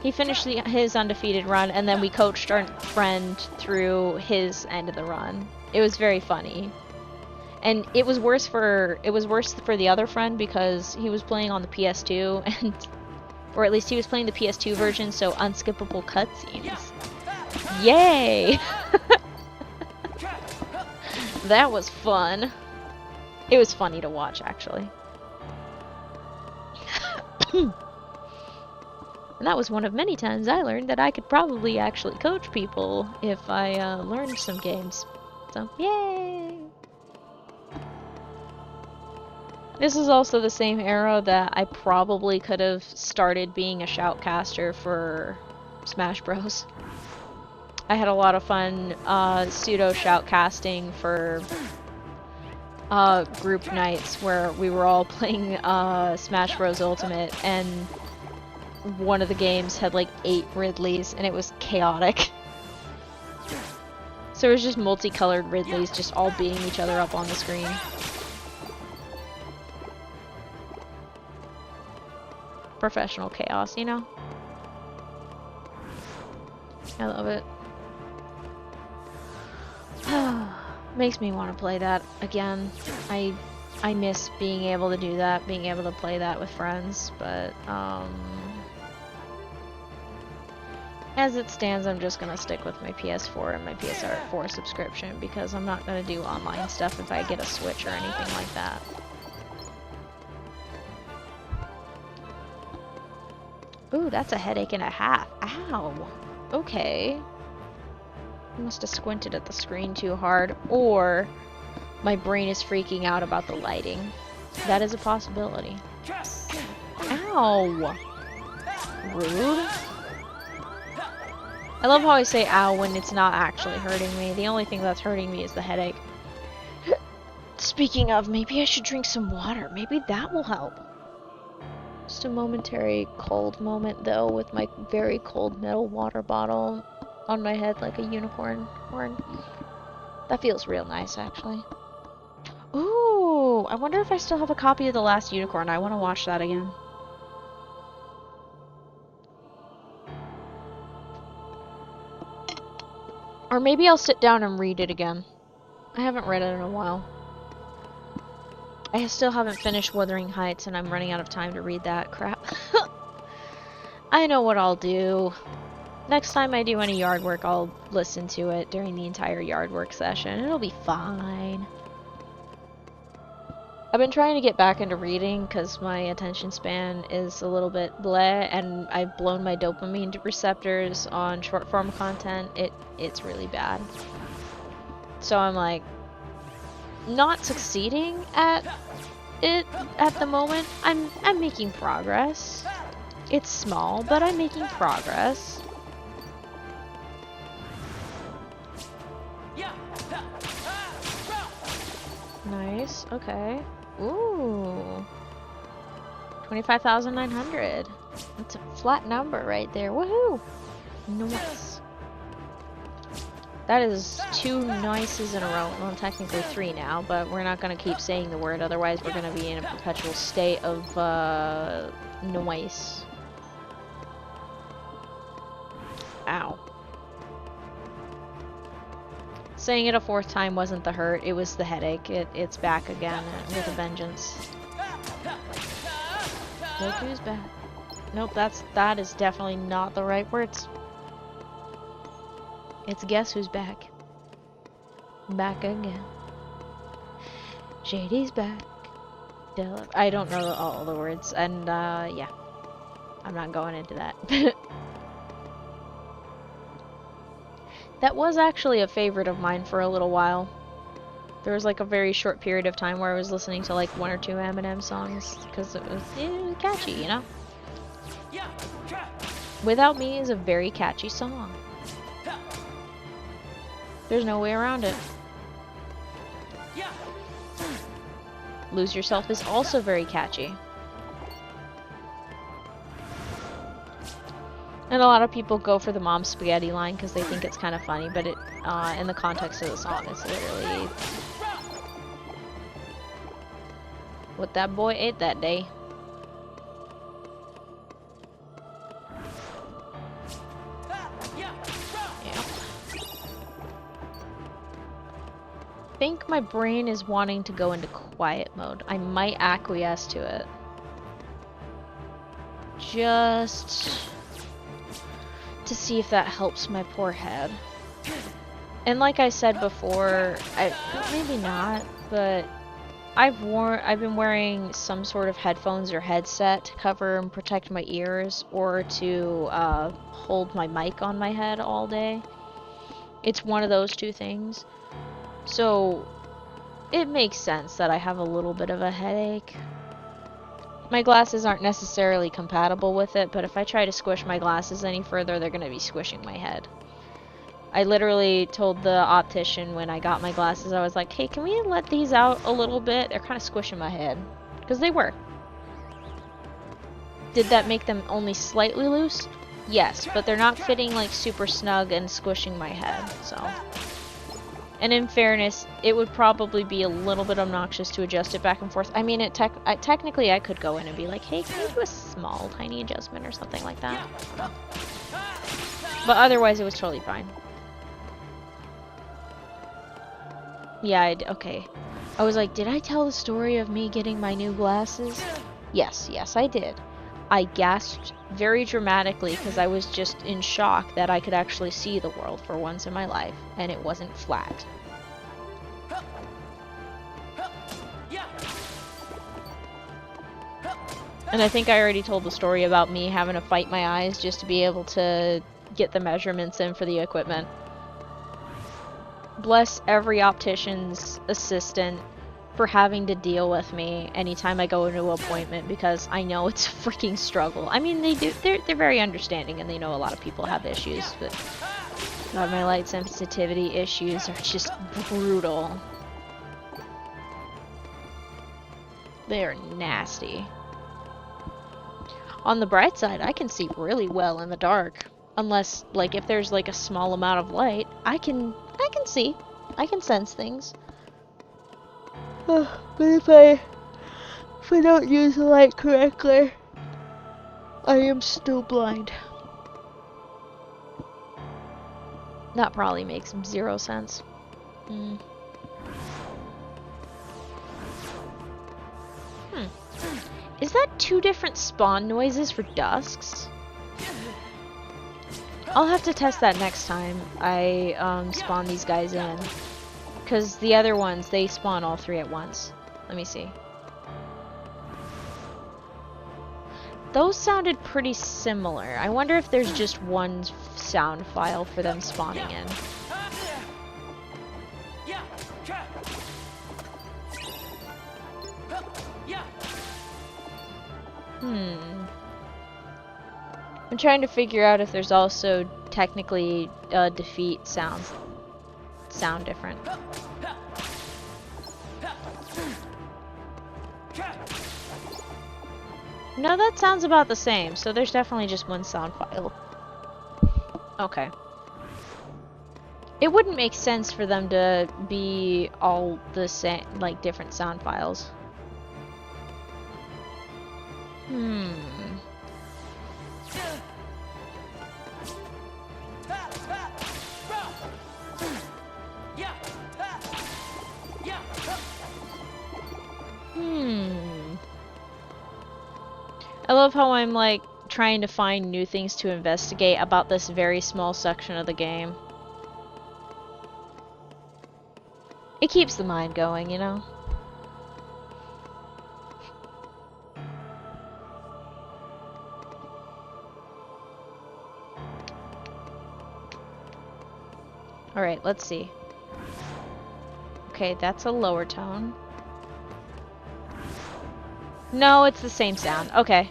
his undefeated run, and then we coached our friend through his end of the run. It was very funny. And it was worse for the other friend because he was playing on the PS2, and or at least he was playing the PS2 version, so unskippable cutscenes. Yay! That was fun. It was funny to watch, actually. And that was one of many times I learned that I could probably actually coach people if I learned some games. So, yay! This is also the same era that I probably could have started being a shoutcaster for Smash Bros. I had a lot of fun pseudo shoutcasting for group nights where we were all playing Smash Bros. Ultimate, and one of the games had like 8 Ridleys, and it was chaotic. So it was just multicolored Ridleys just all beating each other up on the screen. Professional chaos, you know? I love it. Makes me want to play that again. I miss being able to do that, being able to play that with friends, but as it stands, I'm just gonna stick with my PS4 and my PS4 subscription because I'm not gonna do online stuff if I get a Switch or anything like that. Ooh, that's a headache and a half. Ow! Okay. I must have squinted at the screen too hard, or my brain is freaking out about the lighting. That is a possibility. Ow! Rude. I love how I say ow when it's not actually hurting me. The only thing that's hurting me is the headache. Speaking of, maybe I should drink some water. Maybe that will help. Just a momentary cold moment, though, with my very cold metal water bottle on my head like a unicorn horn. That feels real nice, actually. Ooh, I wonder if I still have a copy of The Last Unicorn. I want to watch that again. Or maybe I'll sit down and read it again. I haven't read it in a while. I still haven't finished Wuthering Heights, and I'm running out of time to read that crap. I know what I'll do. Next time I do any yard work, I'll listen to it during the entire yard work session. It'll be fine. I've been trying to get back into reading because my attention span is a little bit bleh, and I've blown my dopamine receptors on short form content. It's really bad. So I'm like, not succeeding at it at the moment. I'm making progress. It's small, but I'm making progress. Nice. Okay. Ooh. 25,900. That's a flat number right there. Woohoo! Nice. That is 2 nices in a row. Well, technically 3 now, but we're not going to keep saying the word, otherwise we're going to be in a perpetual state of, noise. Ow. Saying it a 4th time wasn't the hurt, it was the headache. It's back again with a vengeance. Look who's back. Nope, that is definitely not the right words. It's guess who's back. Back again. Shady's back. I don't know all the words, and yeah. I'm not going into that. That was actually a favorite of mine for a little while. There was like a very short period of time where I was listening to like 1 or 2 Eminem songs because it was catchy, you know? Without Me is a very catchy song. There's no way around it. Lose Yourself is also very catchy. And a lot of people go for the Mom Spaghetti line because they think it's kind of funny, but it, in the context of the song, it's literally what that boy ate that day. Yeah. I think my brain is wanting to go into quiet mode. I might acquiesce to it. Just to see if that helps my poor head. And like I said before, maybe not, but I've been wearing some sort of headphones or headset to cover and protect my ears, or to hold my mic on my head all day. It's one of those two things. So it makes sense that I have a little bit of a headache. My glasses aren't necessarily compatible with it, but if I try to squish my glasses any further, they're going to be squishing my head. I literally told the optician when I got my glasses, I was like, hey, can we let these out a little bit? They're kind of squishing my head. Because they were. Did that make them only slightly loose? Yes, but they're not fitting like super snug and squishing my head, so. And in fairness, it would probably be a little bit obnoxious to adjust it back and forth. I mean, technically I could go in and be like, hey, can you do a small, tiny adjustment or something like that? But otherwise, it was totally fine. Yeah, okay. I was like, did I tell the story of me getting my new glasses? Yes, I did. I gasped very dramatically because I was just in shock that I could actually see the world for once in my life, and it wasn't flat. And I think I already told the story about me having to fight my eyes just to be able to get the measurements in for the equipment. Bless every optician's assistant for having to deal with me anytime I go into an appointment, because I know it's a freaking struggle. I mean, they're very understanding, and they know a lot of people have issues, but God, my light sensitivity issues are just brutal. They are nasty. On the bright side, I can see really well in the dark. Unless, like, if there's like a small amount of light, I can see. I can sense things. But if I don't use the light correctly, I am still blind. That probably makes 0 sense. Is that 2 different spawn noises for dusks? I'll have to test that next time I spawn these guys in. Because the other ones, they spawn all 3 at once. Let me see. Those sounded pretty similar. I wonder if there's just one sound file for them spawning in. I'm trying to figure out if there's also technically defeat sound different. No, that sounds about the same, so there's definitely just one sound file. Okay. It wouldn't make sense for them to be all the same, like different sound files. I love how I'm like trying to find new things to investigate about this very small section of the game. It keeps the mind going, you know? Alright, let's see. Okay, that's a lower tone. No, it's the same sound. Okay.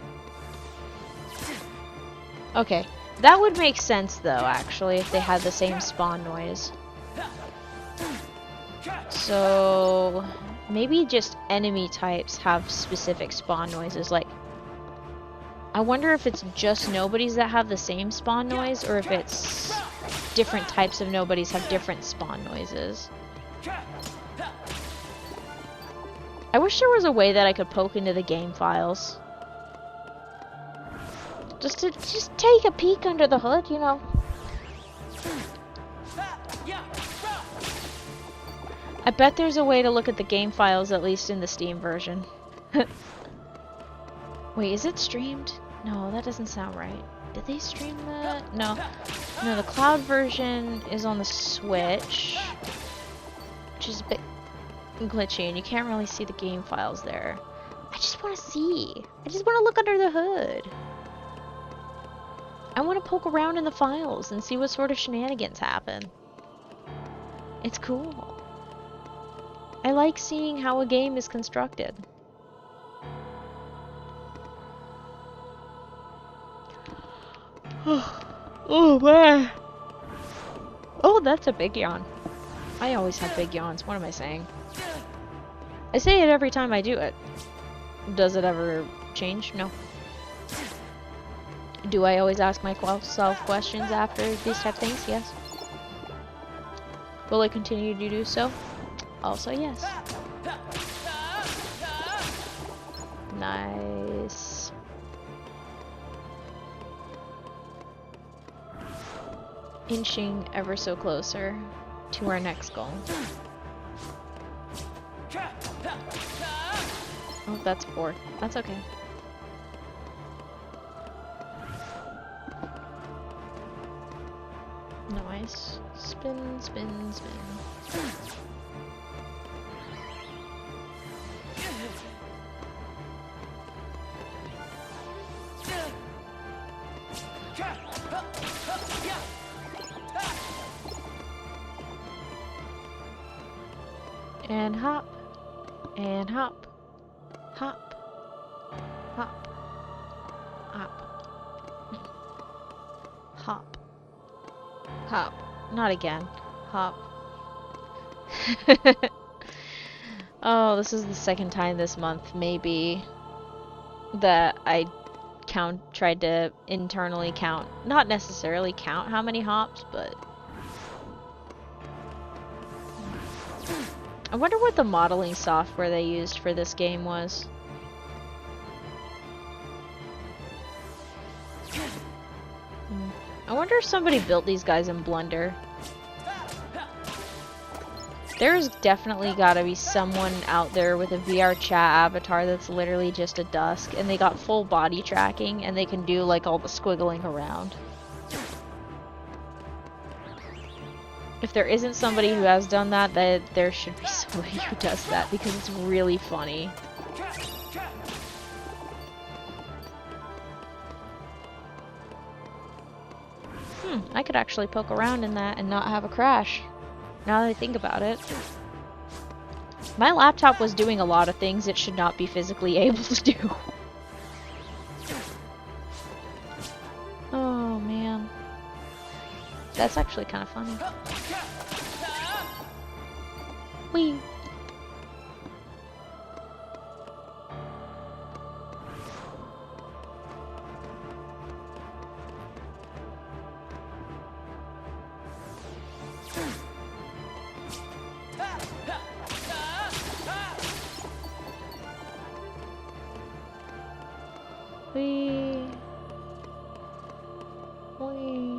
Okay. That would make sense, though, actually, if they had the same spawn noise. So... maybe just enemy types have specific spawn noises, like... I wonder if it's just nobodies that have the same spawn noise, or if it's different types of nobodies have different spawn noises. I wish there was a way that I could poke into the game files. Just to take a peek under the hood, you know. I bet there's a way to look at the game files, at least in the Steam version. Wait, is it streamed? No, that doesn't sound right. Did they stream that? No. No, the cloud version is on the Switch, which is a bit glitchy, and you can't really see the game files there. I just want to see. I just want to look under the hood. I want to poke around in the files and see what sort of shenanigans happen. It's cool. I like seeing how a game is constructed. Oh man. Oh, that's a big yawn. I always have big yawns. What am I saying? I say it every time I do it. Does it ever change? No. Do I always ask myself questions after these type of things? Yes. Will I continue to do so? Also, yes. Nice. Inching ever so closer to our next goal. Oh, that's 4. That's okay. Nice. Spin, spin, spin. And hop. And hop. Hop. Hop. Hop. Hop. Hop. Not again. Hop. Oh, this is the second time this month, maybe, that I tried to internally count. Not necessarily count how many hops, but... I wonder what the modeling software they used for this game was. I wonder if somebody built these guys in Blender. There's definitely gotta be someone out there with a VR chat avatar that's literally just a dusk, and they got full body tracking, and they can do like all the squiggling around. If there isn't somebody who has done that, there should be somebody who does that, because it's really funny. I could actually poke around in that and not have a crash, now that I think about it. My laptop was doing a lot of things it should not be physically able to do. Oh man. That's actually kind of funny. Whee! Whee! Whee!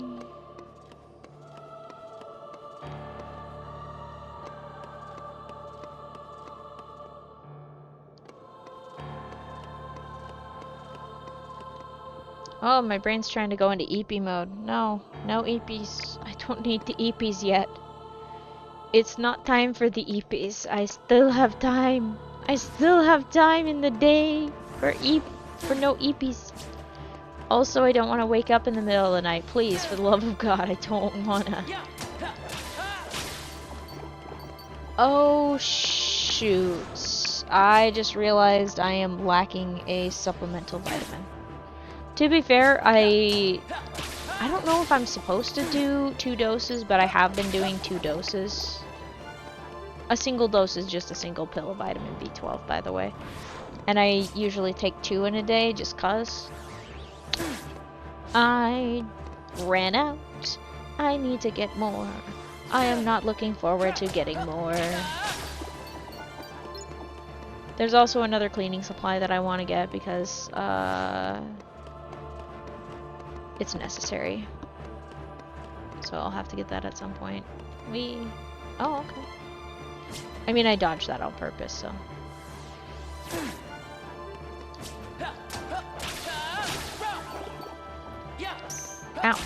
Oh, my brain's trying to go into EP mode. No, no EPs. I don't need the EPs yet. It's not time for the EPs. I still have time. I still have time in the day for no EPs. Also, I don't want to wake up in the middle of the night. Please, for the love of God, I don't wanna. Oh, shoot. I just realized I am lacking a supplemental vitamin. To be fair, I don't know if I'm supposed to do 2 doses, but I have been doing 2 doses. A single dose is just a single pill of vitamin B12, by the way. And I usually take 2 in a day, just cause. I ran out. I need to get more. I am not looking forward to getting more. There's also another cleaning supply that I want to get because, it's necessary. So I'll have to get that at some point. Oh, okay. I mean, I dodged that on purpose, so. Ow.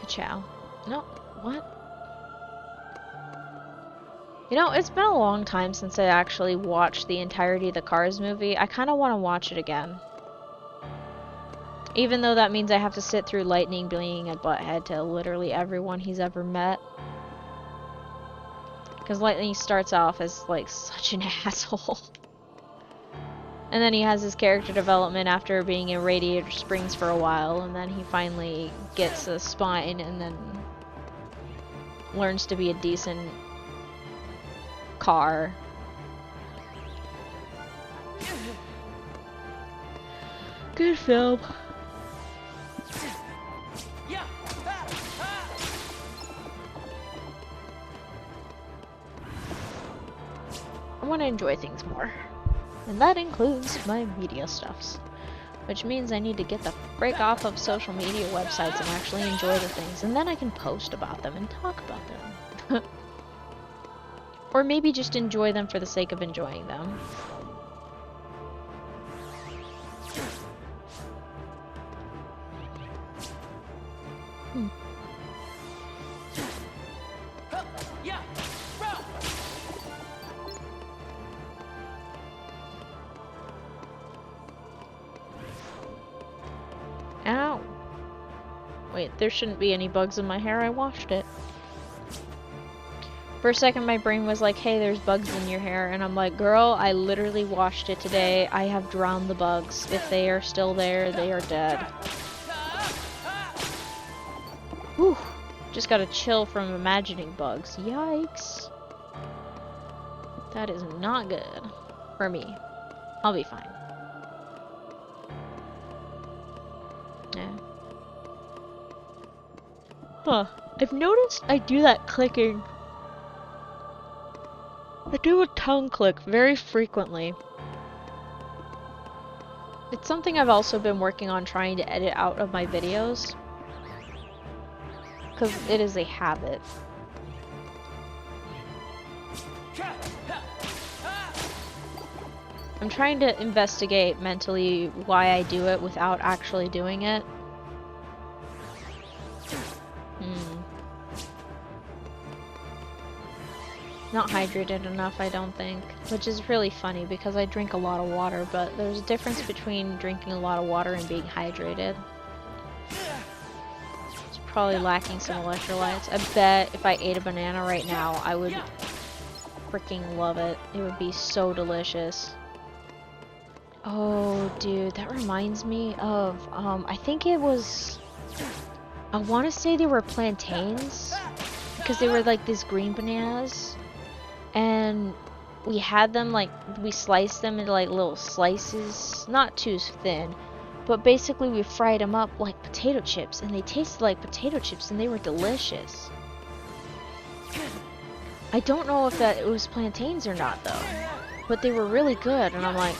Ka-chow. No, what? You know, it's been a long time since I actually watched the entirety of the Cars movie. I kind of want to watch it again. Even though that means I have to sit through Lightning being a butthead to literally everyone he's ever met. Because Lightning starts off as, like, such an asshole. And then he has his character development after being in Radiator Springs for a while, and then he finally gets a spine and then learns to be a decent car. Good film. I want to enjoy things more. And that includes my media stuffs. Which means I need to get the break off of social media websites and actually enjoy the things. And then I can post about them and talk about them. Or maybe just enjoy them for the sake of enjoying them. Ow. Wait, there shouldn't be any bugs in my hair. I washed it. For a second, my brain was like, hey, there's bugs in your hair. And I'm like, girl, I literally washed it today. I have drowned the bugs. If they are still there, they are dead. Whew. Just got a chill from imagining bugs. Yikes. That is not good. For me. I'll be fine. Yeah. Huh. I've noticed I do that clicking. I do a tongue click very frequently. It's something I've also been working on trying to edit out of my videos. Because it is a habit. I'm trying to investigate mentally why I do it without actually doing it. Not hydrated enough, I don't think. Which is really funny because I drink a lot of water, but there's a difference between drinking a lot of water and being hydrated. It's probably lacking some electrolytes. I bet if I ate a banana right now, I would freaking love it. It would be so delicious. Oh, dude, that reminds me of, I think it was, I want to say they were plantains, because they were like these green bananas, and we had them, like, we sliced them into like little slices, not too thin, but basically we fried them up like potato chips, and they tasted like potato chips, and they were delicious. I don't know if that it was plantains or not, though, but they were really good, and I'm like,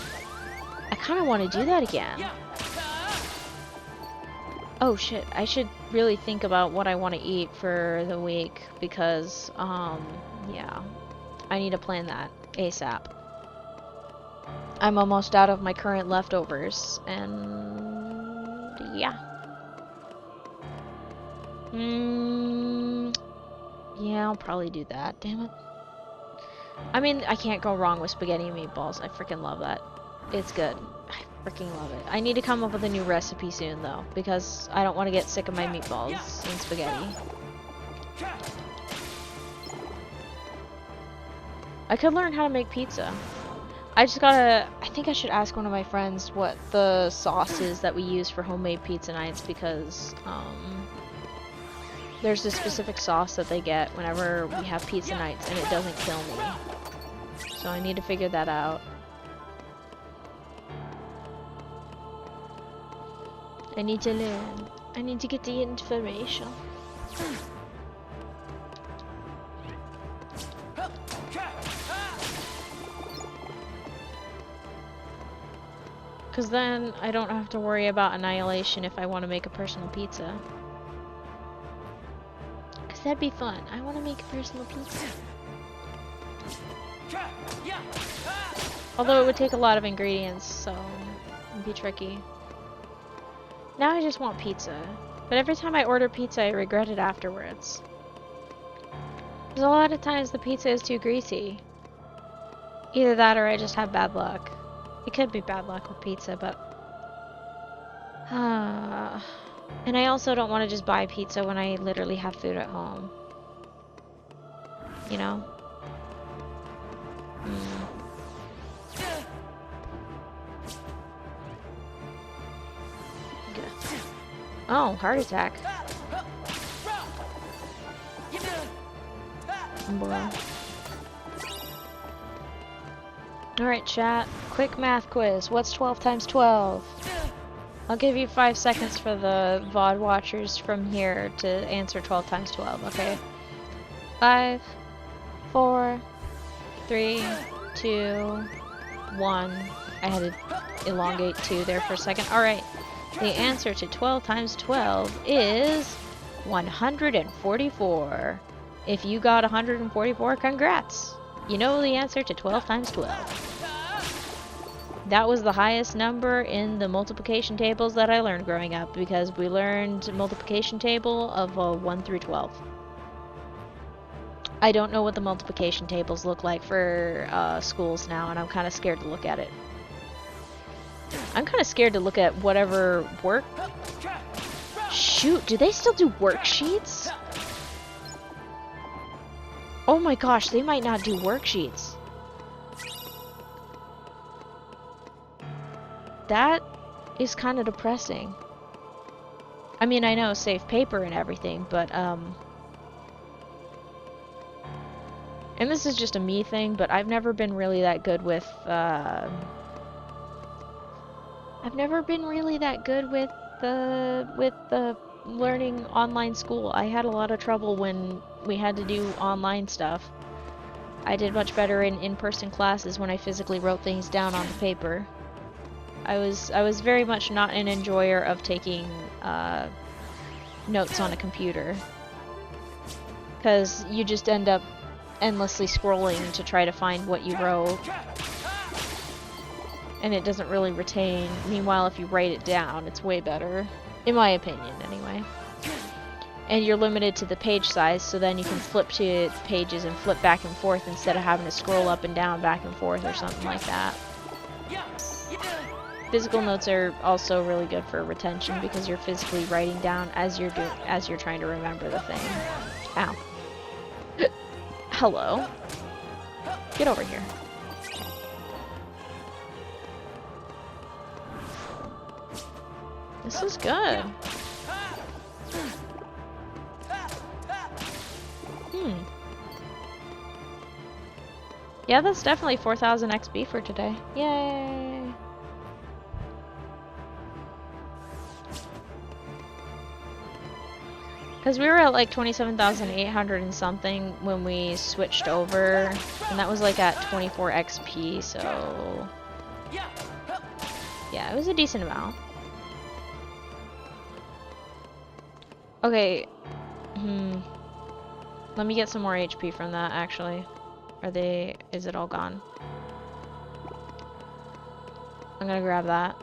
I kind of want to do that again. Oh shit, I should really think about what I want to eat for the week because, yeah, I need to plan that ASAP. I'm almost out of my current leftovers, and yeah. Yeah, I'll probably do that, damn it. I mean, I can't go wrong with spaghetti and meatballs. I freaking love that. It's good. I freaking love it. I need to come up with a new recipe soon, though, because I don't want to get sick of my meatballs and spaghetti. I could learn how to make pizza. I just gotta, I think I should ask one of my friends what the sauce is that we use for homemade pizza nights, because there's a specific sauce that they get whenever we have pizza nights and it doesn't kill me. So I need to figure that out. I need to learn. I need to get the information. Because then I don't have to worry about annihilation if I want to make a personal pizza. Because that'd be fun. I want to make a personal pizza. Although it would take a lot of ingredients, so it'd be tricky. Now I just want pizza. But every time I order pizza, I regret it afterwards. Because a lot of times the pizza is too greasy. Either that or I just have bad luck. It could be bad luck with pizza, but... and I also don't want to just buy pizza when I literally have food at home. You know? Oh, heart attack. Boy. Alright, chat. Quick math quiz. What's 12 times 12? I'll give you 5 seconds for the VOD watchers from here to answer 12 times 12, okay? 5, 4, 3, 2, 1. I had to elongate 2 there for a second. Alright. The answer to 12 times 12 is 144. If you got 144, congrats! You know the answer to 12 times 12. That was the highest number in the multiplication tables that I learned growing up, because we learned multiplication table of 1 through 12. I don't know what the multiplication tables look like for schools now, and I'm kind of scared to look at it. I'm kind of scared to look at whatever work... Shoot, do they still do worksheets? Oh my gosh, they might not do worksheets. That is kind of depressing. I mean, I know save paper and everything, but, and this is just a me thing, but I've never been really that good with, the learning online school. I had a lot of trouble when we had to do online stuff. I did much better in in-person classes when I physically wrote things down on the paper. I was very much not an enjoyer of taking notes on a computer, because you just end up endlessly scrolling to try to find what you wrote, and it doesn't really retain. Meanwhile, if you write it down, it's way better, in my opinion anyway. And you're limited to the page size, so then you can flip to pages and flip back and forth instead of having to scroll up and down, back and forth, or something like that. Physical notes are also really good for retention, because you're physically writing down as you're trying to remember the thing. Ow. Hello. Get over here. This is good. Yeah, that's definitely 4,000 XP for today. Yay! Because we were at like 27,800 and something when we switched over, and that was like at 24 XP, so... yeah, it was a decent amount. Okay, let me get some more HP from that, actually. Is it all gone? I'm gonna grab that.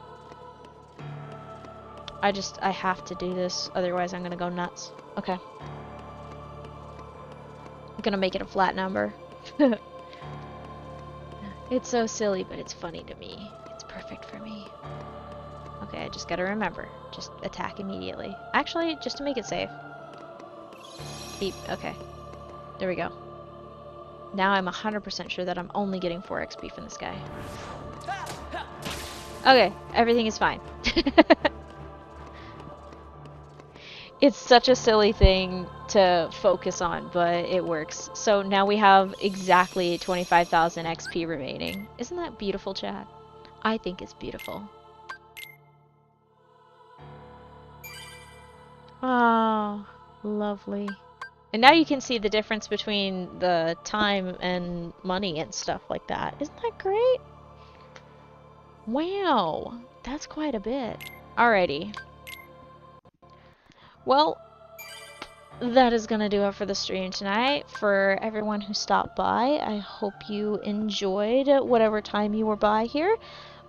I have to do this, otherwise I'm gonna go nuts. Okay. I'm gonna make it a flat number. It's so silly, but it's funny to me. It's perfect for me. Okay, I just gotta remember. Just attack immediately. Actually, just to make it safe. Beep. Okay. There we go. Now I'm 100% sure that I'm only getting 4 XP from this guy. Okay, everything is fine. It's such a silly thing to focus on, but it works. So now we have exactly 25,000 XP remaining. Isn't that beautiful, Chad? I think it's beautiful. Oh, lovely. And now you can see the difference between the time and money and stuff like that. Isn't that great? Wow, that's quite a bit. Alrighty. Well, that is gonna do it for the stream tonight. For everyone who stopped by, I hope you enjoyed whatever time you were by here.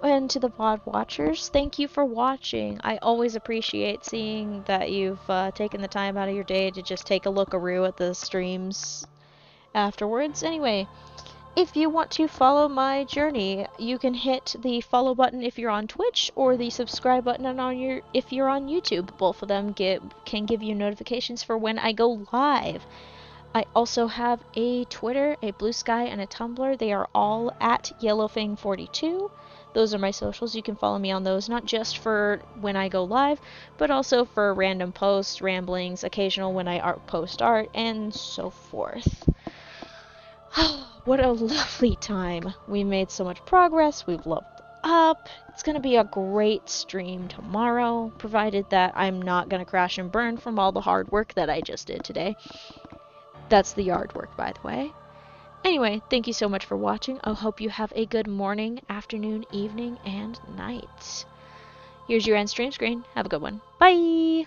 And to the VOD watchers, thank you for watching. I always appreciate seeing that you've taken the time out of your day to just take a look-a-roo at the streams afterwards. Anyway, if you want to follow my journey, you can hit the follow button if you're on Twitch or the subscribe button if you're on YouTube. Both of them can give you notifications for when I go live. I also have a Twitter, a Blue Sky, and a Tumblr. They are all at Yellowfang42. Those are my socials. You can follow me on those, not just for when I go live, but also for random posts, ramblings, occasional when I post art, and so forth. What a lovely time. We made so much progress. We've leveled up. It's going to be a great stream tomorrow, provided that I'm not going to crash and burn from all the hard work that I just did today. That's the yard work, by the way. Anyway, thank you so much for watching. I hope you have a good morning, afternoon, evening, and night. Here's your end stream screen. Have a good one. Bye!